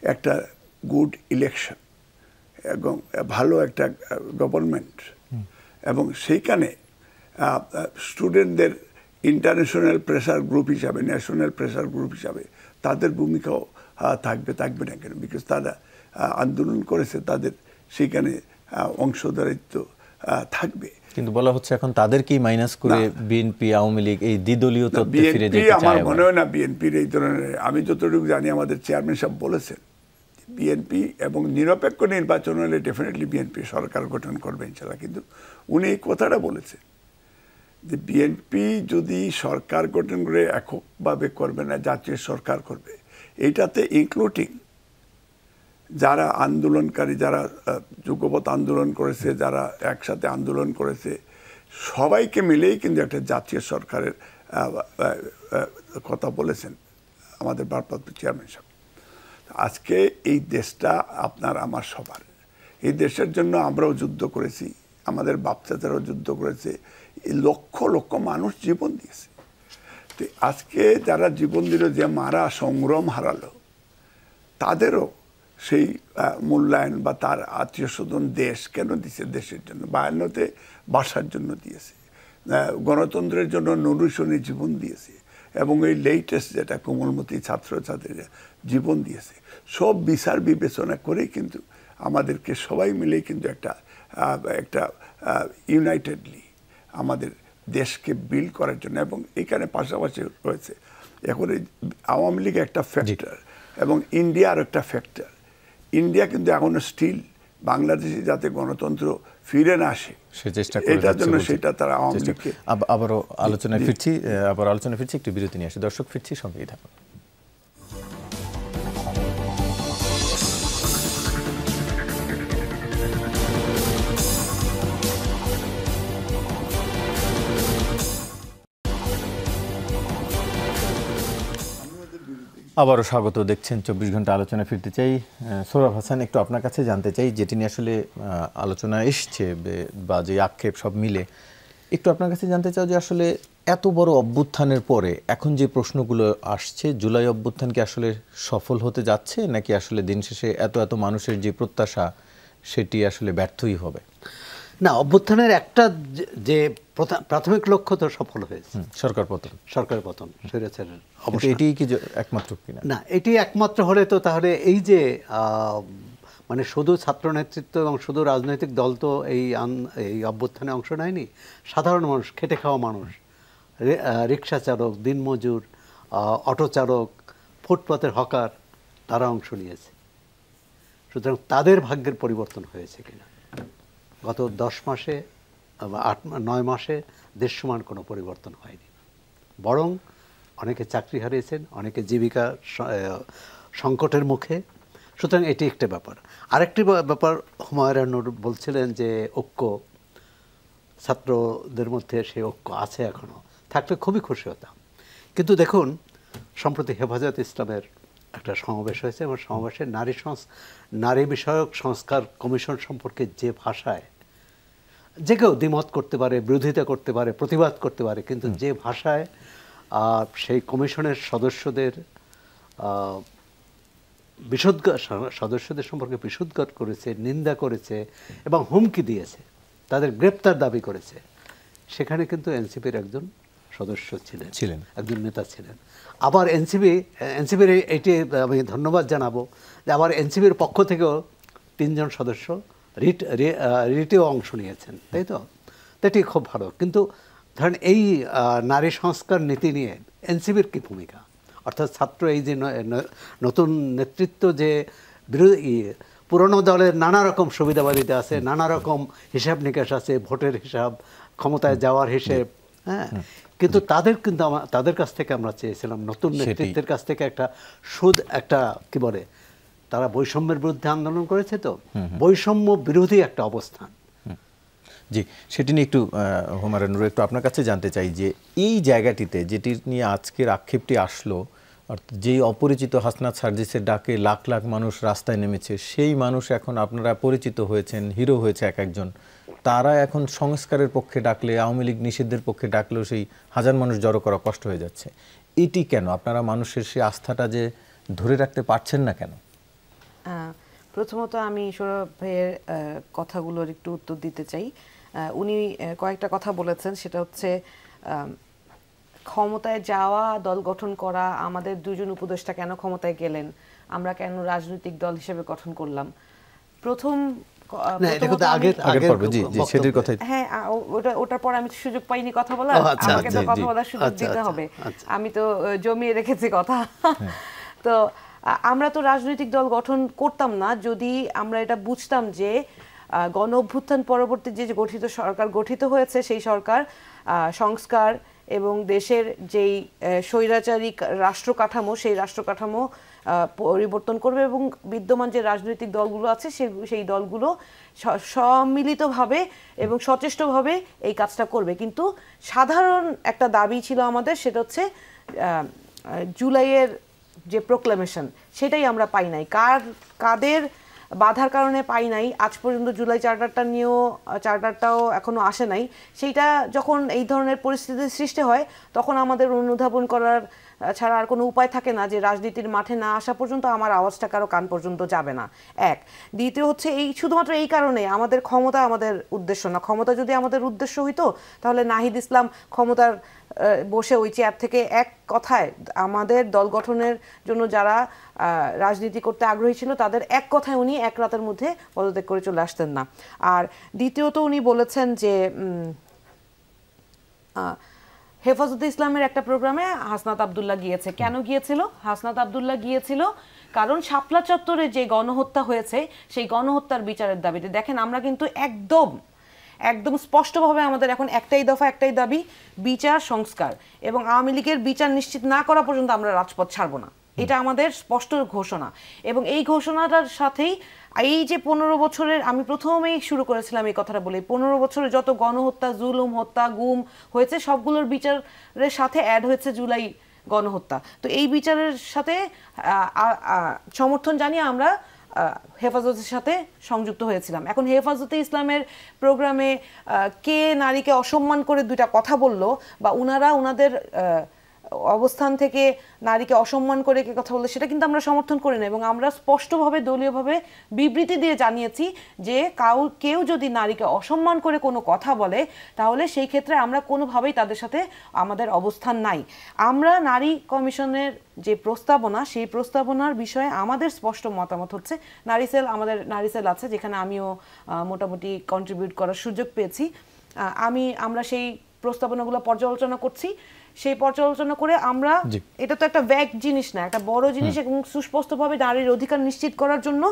একটা গুড ইলেকশন এবং ভালো একটা গভর্নমেন্ট, এবং সেইখানে স্টুডেন্টদের ইন্টারন্যাশনাল প্রেসার গ্রুপ হিসাবে, ন্যাশনাল প্রেসার গ্রুপ হিসাবে তাদের ভূমিকাও থাকবে না কেন? বিকজ তারা আন্দোলন করেছে, তাদের সেখানে অংশদারিত্ব থাকবে।
কিন্তু বলা হচ্ছে এখন তাদেরকেই মাইনাস করে বিএনপি, আওয়ামী লীগ এই দ্বিদলীয় তত্ত্বে ফিরে যেতে চায়।
আমার মনে হয় না বিএনপির এই ধরনের, আমি যতটুকু জানি আমাদের চেয়ারম্যান সাহেব বলেছেন বিএনপি এবং নিরপেক্ষ নির্বাচন হলে ডেফিনেটলি বিএনপি সরকার গঠন করবে ইনশাল্লাহ। কিন্তু উনি এই কথাটা বলেছেন যে বিএনপি যদি সরকার গঠন করে এককভাবে করবে না, জাতীয় সরকার করবে। এইটাতে ইনক্লুডিং যারা আন্দোলনকারী, যারা যুগপৎ আন্দোলন করেছে, যারা একসাথে আন্দোলন করেছে, সবাইকে মিলেই কিন্তু একটা জাতীয় সরকারের কথা বলেছেন আমাদের ভারপ্রাপ্ত চেয়ারম্যান সাহেব। আজকে এই দেশটা আপনার আমার সবার, এই দেশের জন্য আমরাও যুদ্ধ করেছি, আমাদের বাচ্চাদেরও যুদ্ধ করেছে, এই লক্ষ লক্ষ মানুষ জীবন দিয়েছে। তো আজকে যারা জীবন দিল, যে মারা সংগ্রাম হারালো, তাদেরও সেই মূল্যায়ন বা তার আত্মীয় স্বজন দেশ কেন দিয়েছে? দেশের জন্য। 52-তে বাসার জন্য দিয়েছে, গণতন্ত্রের জন্য নরুশনী জীবন দিয়েছে, এবং এই লেটেস্ট যেটা কোমলমতি ছাত্রছাত্রীরা জীবন দিয়েছে। সব বিচার বিবেচনা করেই কিন্তু আমাদেরকে সবাই মিলেই কিন্তু একটা ইউনাইটেডলি আমাদের দেশকে বিল্ড করার জন্য। এবং এখানে পাশাপাশি রয়েছে এখন আওয়ামী লীগ একটা ফ্যাক্টর এবং ইন্ডিয়া আর একটা ফ্যাক্টর। ইন্ডিয়া কিন্তু এখনো স্টিল বাংলাদেশে যাতে গণতন্ত্র ফিরে না আসে এটার জন্য সেটা তারা আওয়ামী লীগকে
আবারও আলোচনায় ফিরছি, একটু বিরতি নিয়ে আসি। দর্শক, ফিরছি, সঙ্গেই থাকুন। আবারও স্বাগত, দেখছেন 24 ঘন্টা আলোচনা। ফিরতে চাই সোহরাব হাসান, একটু আপনার কাছে জানতে চাই যেটি নিয়ে আসলে আলোচনা এসছে বা যে আক্ষেপ সব মিলে, একটু আপনার কাছে জানতে চাও যে আসলে এত বড় অভ্যুত্থানের পরে এখন যে প্রশ্নগুলো আসছে, জুলাই অভ্যুত্থান কি আসলে সফল হতে যাচ্ছে, নাকি আসলে দিন শেষে এত মানুষের যে প্রত্যাশা সেটি আসলে ব্যর্থই হবে?
না, অভ্যুত্থানের একটা যে প্রাথমিক লক্ষ্য তো সফল হয়েছে, সরকার পতন, স্বৈরাচারের অবসান।
এটিই কি একমাত্র কিনা?
না, এটি একমাত্র হলে তো তাহলে এই যে মানে শুধু ছাত্র নেতৃত্ব এবং শুধু রাজনৈতিক দল তো এই অভ্যুত্থানে অংশ নেয়নি। সাধারণ মানুষ, খেটে খাওয়া মানুষ, রিক্সা চালক, দিনমজুর, অটো চালক, ফুটপাতের হকার, তারা অংশ নিয়েছে। সুতরাং তাদের ভাগ্যের পরিবর্তন হয়েছে কিনা? গত 10 মাসে 8-9 মাসে দৃশ্যমান কোনো পরিবর্তন হয়নি, বরং অনেকে চাকরি হারিয়েছেন, অনেকে জীবিকা সংকটের মুখে। সুতরাং এটি একটা ব্যাপার। আরেকটি ব্যাপার, হুমায়ুন নূর বলছিলেন যে ঐক্য, ছাত্রদের মধ্যে সেই ঐক্য আছে এখনো, থাকলে খুবই খুশি হতাম। কিন্তু দেখুন, সম্প্রতি হেফাজত ইসলামের একটা সমাবেশ হয়েছে এবং সমাবেশে নারী বিষয়ক সংস্কার কমিশন সম্পর্কে যে ভাষায়, যে কেউ দ্বিমত করতে পারে, বিরোধিতা করতে পারে, প্রতিবাদ করতে পারে, কিন্তু যে ভাষায় সেই কমিশনের সদস্যদের সদস্যদের সম্পর্কে বিশুদ্ধার করেছে, নিন্দা করেছে এবং হুমকি দিয়েছে, তাদের গ্রেপ্তার দাবি করেছে, সেখানে কিন্তু এনসিপির একজন সদস্য ছিলেন, একজন নেতা ছিলেন। আবার এনসিপির এইটি আমি ধন্যবাদ জানাবো যে আবার এনসিপির পক্ষ থেকেও 3 জন সদস্য রিটেও অংশ নিয়েছেন, তাই তো? এটি খুব ভালো। কিন্তু ধরেন এই নারী সংস্কার নীতি নিয়ে এনসিপির কী ভূমিকা? অর্থাৎ ছাত্র এই যে নতুন নেতৃত্ব যে বিরোধী পুরনো দলের নানা রকম সুবিধাবাদিতা আছে, নানা রকম হিসাব নিকাশ আছে, ভোটের হিসাব, ক্ষমতায় যাওয়ার হিসেব, হ্যাঁ, কিন্তু তাদের কাছ থেকে আমরা চেয়েছিলাম, নতুন নেতৃত্বের কাছ থেকে একটা কি বলে, তারা বৈষম্যের বিরুদ্ধে আন্দোলন করেছে, তো বৈষম্য বিরোধী একটা অবস্থান।
জি, সেটি নিয়ে একটু হুমায়ুন নূর, একটু আপনার কাছে জানতে চাই যে এই জায়গাটিতে যেটি নিয়ে আজকের আক্ষেপটি আসলো, অর্থাৎ যেই অপরিচিত হাসনাত সার্জিসের ডাকে লাখ লাখ মানুষ রাস্তায় নেমেছে, সেই মানুষ এখন আপনারা পরিচিত হয়েছেন, হিরো হয়েছে এক একজন, তারা এখন সংস্কারের পক্ষে ডাকলে, আওয়ামী লীগ নিষিদ্ধের পক্ষে ডাকলেও সেই হাজার মানুষ জড়ো করা কষ্ট হয়ে যাচ্ছে। এটি কেন? আপনারা মানুষের সেই আস্থাটা যে ধরে রাখতে পারছেন না কেন?
প্রথমত আমি সৌরভ ভাইয়ের কথাগুলোর একটু উত্তর দিতে চাই। উনি কয়েকটা কথা বলেছেন, সেটা হচ্ছে ক্ষমতায় যাওয়া, দল গঠন করা, আমাদের 2 জন উপদেষ্টা কেন ক্ষমতায় গেলেন, আমরা কেন রাজনৈতিক দল হিসেবে গঠন করলাম। ওটার পর আমি সুযোগ পাইনি কথা বলার, আমাকে তো কথা বলার সুযোগ দিতে হবে, আমি তো জমিয়ে রেখেছি কথা। তো আমরা তো রাজনৈতিক দল গঠন করতাম না যদি আমরা এটা বুঝতাম যে গণ অভ্যুত্থান পরবর্তী যে গঠিত সরকার গঠিত হয়েছে, সেই সরকার সংস্কার এবং দেশের যেই স্বৈরাচারী রাষ্ট্র কাঠামো, সেই রাষ্ট্র কাঠামো পরিবর্তন করবে এবং বিদ্যমান যে রাজনৈতিক দলগুলো আছে সেই দলগুলো সম্মিলিতভাবে এবং সচেষ্টভাবে এই কাজটা করবে। কিন্তু সাধারণ একটা দাবি ছিল আমাদের, সেটা হচ্ছে জুলাইয়ের যে প্রোক্লামেশন, সেটাই আমরা পাই নাই। কাদের বাধার কারণে পাই নাই, আজ পর্যন্ত জুলাই চার্টারটাও এখনো আসে নাই। সেইটা যখন এই ধরনের পরিস্থিতির সৃষ্টি হয়, তখন আমাদের অনুধাবন করার ছাড়া আর কোনো উপায় থাকে না যে রাজনীতির মাঠে না আসা পর্যন্ত আমার আওয়াজটা কারো কান পর্যন্ত যাবে না। এক, দ্বিতীয় হচ্ছে শুধুমাত্র এই কারণে আমাদের ক্ষমতা আমাদের উদ্দেশ্য না। ক্ষমতা যদি আমাদের উদ্দেশ্য হইতো, তাহলে নাহিদ ইসলাম ক্ষমতার বসে ওই চেয়ার থেকে এক কথায় আমাদের দল গঠনের জন্য যারা রাজনীতি করতে আগ্রহী ছিল, তাদের এক কথায় উনি এক রাতের মধ্যে পদত্যাগ করে চলে আসতেন না। আর দ্বিতীয়ত উনি বলেছেন যে হেফাজতে ইসলামের একটা প্রোগ্রামে হাসনাত আবদুল্লাহ গিয়েছে। কেন গিয়েছিল? হাসনাত আবদুল্লাহ গিয়েছিল কারণ শাপলা চত্বরে যে গণহত্যা হয়েছে, সেই গণহত্যার বিচারের দাবিতে। দেখেন, আমরা কিন্তু একদম স্পষ্টভাবে আমাদের এখন একটাই দফা, একটাই দাবি, বিচার সংস্কার, এবং আওয়ামী লীগের বিচার নিশ্চিত না করা পর্যন্ত আমরা রাজপথ ছাড়ব না। এটা আমাদের স্পষ্ট ঘোষণা। এবং এই ঘোষণাটার সাথেই এই যে 15 বছরের, আমি প্রথমেই শুরু করেছিলাম এই কথাটা বলে, 15 বছরে যত গণহত্যা, জুলুম, হত্যা, গুম হয়েছে, সবগুলোর বিচারের সাথে অ্যাড হয়েছে জুলাই গণহত্যা। তো এই বিচারের সাথে সমর্থন জানিয়ে আমরা হেফাজতের সাথে সংযুক্ত হয়েছিলাম। এখন হেফাজতে ইসলামের প্রোগ্রামে কে নারীকে অসম্মান করে 2টা কথা বলল, বা ওনারা ওনাদের অবস্থান থেকে নারীকে অসম্মান করে কে কথা বললো, সেটা কিন্তু আমরা সমর্থন করি না। এবং আমরা স্পষ্টভাবে দলীয়ভাবে বিবৃতি দিয়ে জানিয়েছি যে কেউ যদি নারীকে অসম্মান করে কোনো কথা বলে, তাহলে সেই ক্ষেত্রে আমরা কোনোভাবেই তাদের সাথে আমাদের অবস্থান নাই। আমরা নারী কমিশনের যে প্রস্তাবনা, সেই প্রস্তাবনার বিষয়ে আমাদের স্পষ্ট মতামত হচ্ছে, আমাদের নারী সেল আছে, যেখানে আমিও মোটামুটি কন্ট্রিবিউট করার সুযোগ পেয়েছি। আমরা সেই প্রস্তাবনাগুলো পর্যালোচনা করছি সেই পর্যালোচনা করে আমরা, এটা তো একটা ভ্যাগ জিনিস না, একটা বড় জিনিস এবং সুস্পষ্টভাবে নারীর অধিকার নিশ্চিত করার জন্য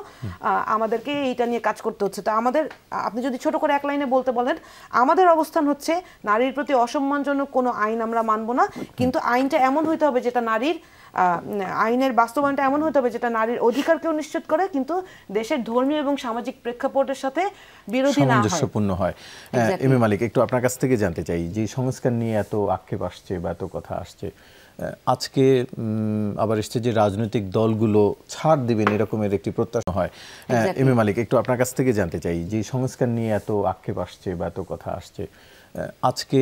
আমাদেরকে এইটা নিয়ে কাজ করতে হচ্ছে। তো আমাদের, আপনি যদি ছোট করে এক লাইনে বলতে বলেন, আমাদের অবস্থান হচ্ছে নারীর প্রতি অসম্মানজনক কোনো আইন আমরা মানব না, কিন্তু আইনটা এমন হইতে হবে যেটা নারীর, আইনের বাস্তবায়নটা এমন হতে হবে যেটা নারীর অধিকারকেও নিশ্চিত করে কিন্তু দেশের ধর্মীয় এবং সামাজিক প্রেক্ষাপটের সাথে বিরোধী না হয়,
সামঞ্জস্যপূর্ণ হয়। এম এ মালিক, একটু আপনার কাছ থেকে জানতে চাই, যে সংস্কার নিয়ে এত আক্ষেপ আসছে বা এত কথা আসছে, আজকে আবার এসছে যে রাজনৈতিক দলগুলো ছাড় দিবেন এরকমের একটি প্রত্যাশা হয়। এম এ মালিক, একটু আপনার কাছ থেকে জানতে চাই, যে সংস্কার নিয়ে এত আক্ষেপ আসছে বা এত কথা আসছে, আজকে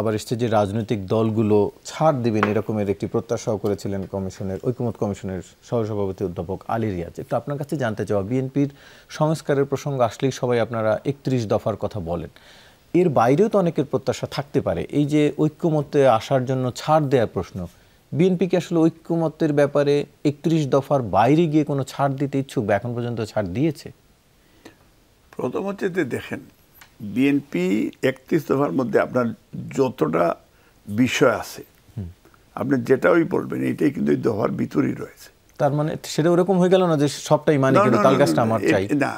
আবার এসছে যে রাজনৈতিক দলগুলো ছাড় দিবেন এরকমের একটি প্রত্যাশাও করেছিলেন কমিশনের, ঐকমত্য কমিশনের সহসভাপতি অধ্যাপক আলী রিয়াজ। একটু আপনার কাছে জানতে চাওয়া, বিএনপির সংস্কারের প্রসঙ্গ আসলেই সবাই আপনারা 31 দফার কথা বলেন, এর বাইরেও তো অনেকের প্রত্যাশা থাকতে পারে। এই যে ঐক্যমত্যে আসার জন্য ছাড় দেওয়ার প্রশ্ন, বিএনপি কি আসলে ঐক্যমত্যের ব্যাপারে 31 দফার বাইরে গিয়ে কোনো ছাড় দিতে ইচ্ছুক বা এখন পর্যন্ত ছাড় দিয়েছে?
প্রথম হচ্ছে যে দেখেন, বিএনপি 31 দফার মধ্যে আপনার যতটা বিষয় আছে, আপনি যেটাই বলবেন এটাই কিন্তু এই দফার ভিতরেই রয়েছে।
তার মানে সেটা ওরকম হয়ে গেল না যে সবটাই মানে কিন্তু তালগাছটা আমার চাই
না।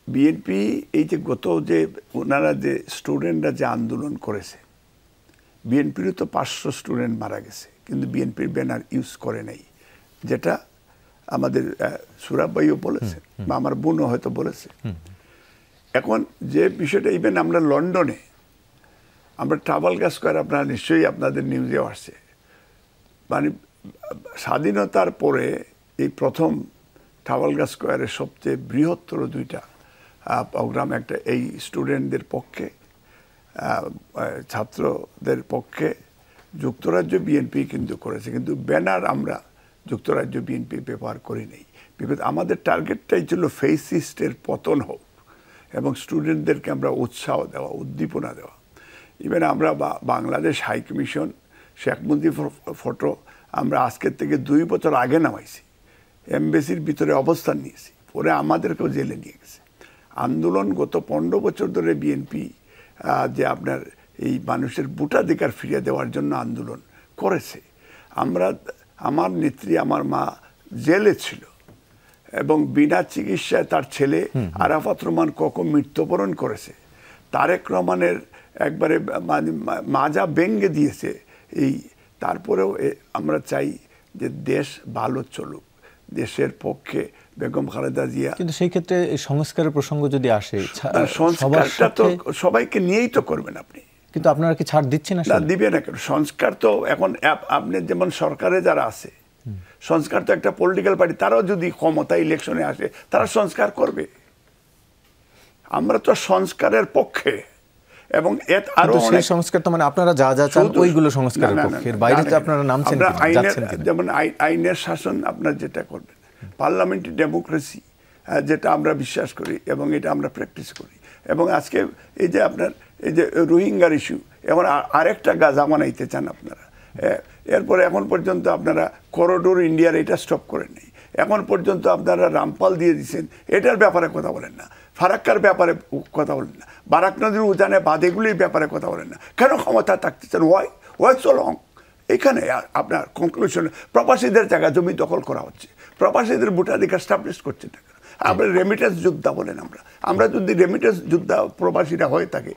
বিএনপি এই যে গত যে ওনারা যে স্টুডেন্টরা যে আন্দোলন করেছে, বিএনপিরও তো 500 স্টুডেন্ট মারা গেছে, কিন্তু বিএনপির ব্যানার ইউজ করে নাই, যেটা আমাদের সুরাব ভাইও বলেছে বা আমার বোনও হয়তো বলেছে। এখন যে বিষয়টা, ইভেন আমরা লন্ডনে আমরা ট্রাফালগার স্কয়ার, আপনারা নিশ্চয়ই আপনাদের নিউজে আসছে, মানে স্বাধীনতার পরে এই প্রথম ট্রাফালগার স্কয়ারের সবচেয়ে বৃহত্তর 2টা প্রোগ্রাম, একটা এই স্টুডেন্টদের পক্ষে, ছাত্রদের পক্ষে যুক্তরাজ্য বিএনপি কিন্তু করেছে, কিন্তু ব্যানার আমরা যুক্তরাজ্য বিএনপি ব্যবহার করি নাই, বিকজ আমাদের টার্গেটটাই ছিল ফেসিস্টের পতন হোক এবং স্টুডেন্টদেরকে আমরা উৎসাহ দেওয়া, উদ্দীপনা দেওয়া। ইভেন আমরা Bangladesh high commission Sheikh Mujibur photo আমরা আজকের থেকে 2 বছর আগে নামাইছি, এমবেসির ভিতরে অবস্থান নিয়েছি, পরে আমাদেরকেও জেলে নিয়ে গেছে। আন্দোলন গত 15 বছর ধরে বিএনপি যে আপনার এই মানুষের ভোটাধিকার ফিরিয়ে দেওয়ার জন্য আন্দোলন করেছে। আমার নেত্রী, আমার মা জেলে ছিল এবং বিনা চিকিৎসায় তার ছেলে আরাফাত রহমান কখন মৃত্যুবরণ করেছে, তারেক রহমানের একবারে মাজা ভেঙে দিয়েছে। তারপরেও আমরা চাই যে দেশ ভালো চলুক, দেশের পক্ষে বেগম খালেদা জিয়া।
কিন্তু সেই ক্ষেত্রে সংস্কারের প্রসঙ্গ যদি আসে,
সংস্কারটা তো সবাইকে নিয়েই তো করবেন আপনি,
কিন্তু আপনারা কি ছাড় দিচ্ছেন না?
দিবে না কেন? সংস্কার তো এখন আপনি যেমন সরকারে যারা আছে, সংস্কার তো একটা পলিটিক্যাল পার্টি, তারাও যদি ক্ষমতা ইলেকশনে আসে তারা সংস্কার করবে। আমরা তো সংস্কারের পক্ষে, এবং আরো অনেক
সংস্কার তো মানে আপনারা যা যা চান ওইগুলো সংস্কারের পক্ষে, এর বাইরে তো আপনারা নামছেন কিনা?
যেমন আইনের শাসন আপনারা যেটা করবেন, পার্লামেন্টারি ডেমোক্রেসি যেটা আমরা বিশ্বাস করি এবং এটা আমরা প্র্যাকটিস করি। এবং আজকে এই যে আপনার এই যে রোহিঙ্গার ইস্যু, এখন আরেকটা গাজা বানাইতে চান আপনারা, এরপরে এখন পর্যন্ত আপনারা করিডোর ইন্ডিয়ার এটা স্টপ করেন নাই, এখন পর্যন্ত আপনারা রামপাল দিয়ে দিচ্ছেন, এটার ব্যাপারে কথা বলেন না, ফারাক্কার ব্যাপারে কথা বলেন না, বারাক নদীর উজানে বাঁধেগুলির ব্যাপারে কথা বলেন না, কেন ক্ষমতা থাকতে চান? Why so long? এখানে আপনার কনক্লুশন, প্রবাসীদের জায়গা জমি দখল করা হচ্ছে, প্রবাসীদের ভোটাধিকার স্টাবলিশ করছে না। আমরা রেমিটেন্স যোদ্ধা বলেন, আমরা যদি রেমিটেন্স যোদ্ধা প্রবাসীরা হয়ে থাকে,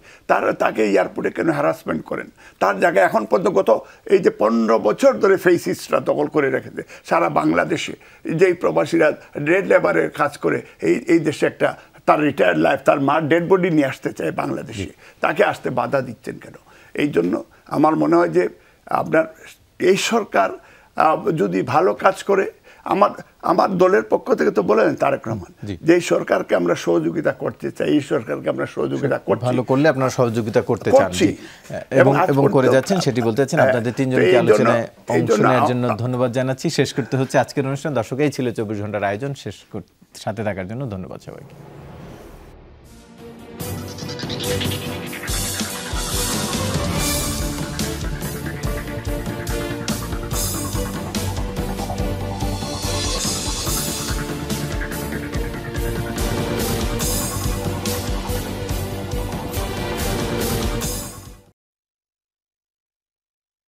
তাকে এয়ারপোর্টে কেন হ্যারাসমেন্ট করেন? তার জায়গায় এখন পর্যন্ত গত এই যে 15 বছর ধরে ফেসিস্টরা দখল করে রেখেছে সারা বাংলাদেশে, যেই প্রবাসীরা ডেড লেবারের কাজ করে এই দেশে একটা তার রিটায়ার্ড লাইফ, তার মার ডেড বডি নিয়ে আসতে চায় বাংলাদেশে, তাকে আসতে বাধা দিচ্ছেন কেন? এই জন্য আমার মনে হয় যে আপনার এই সরকার যদি ভালো কাজ করে, আমার দলের পক্ষ থেকে তো বলেন তারেক রহমান যে এই সরকারকে আমরা সহযোগিতা করতে চাই, এই সরকারকে আমরা সহযোগিতা করছি,
ভালো করলে আপনারা সহযোগিতা করতে চান এবং করে যাচ্ছেন, সেটি বলতে চাচ্ছেন। আপনাদের তিনজনকে আলোচনায় অংশ নেওয়ার জন্য ধন্যবাদ জানাচ্ছি। শেষ করতে হচ্ছে আজকের অনুষ্ঠান। দর্শক, এই ছিল 24 ঘন্টার আয়োজন। সাথে থাকার জন্য ধন্যবাদ সবাইকে।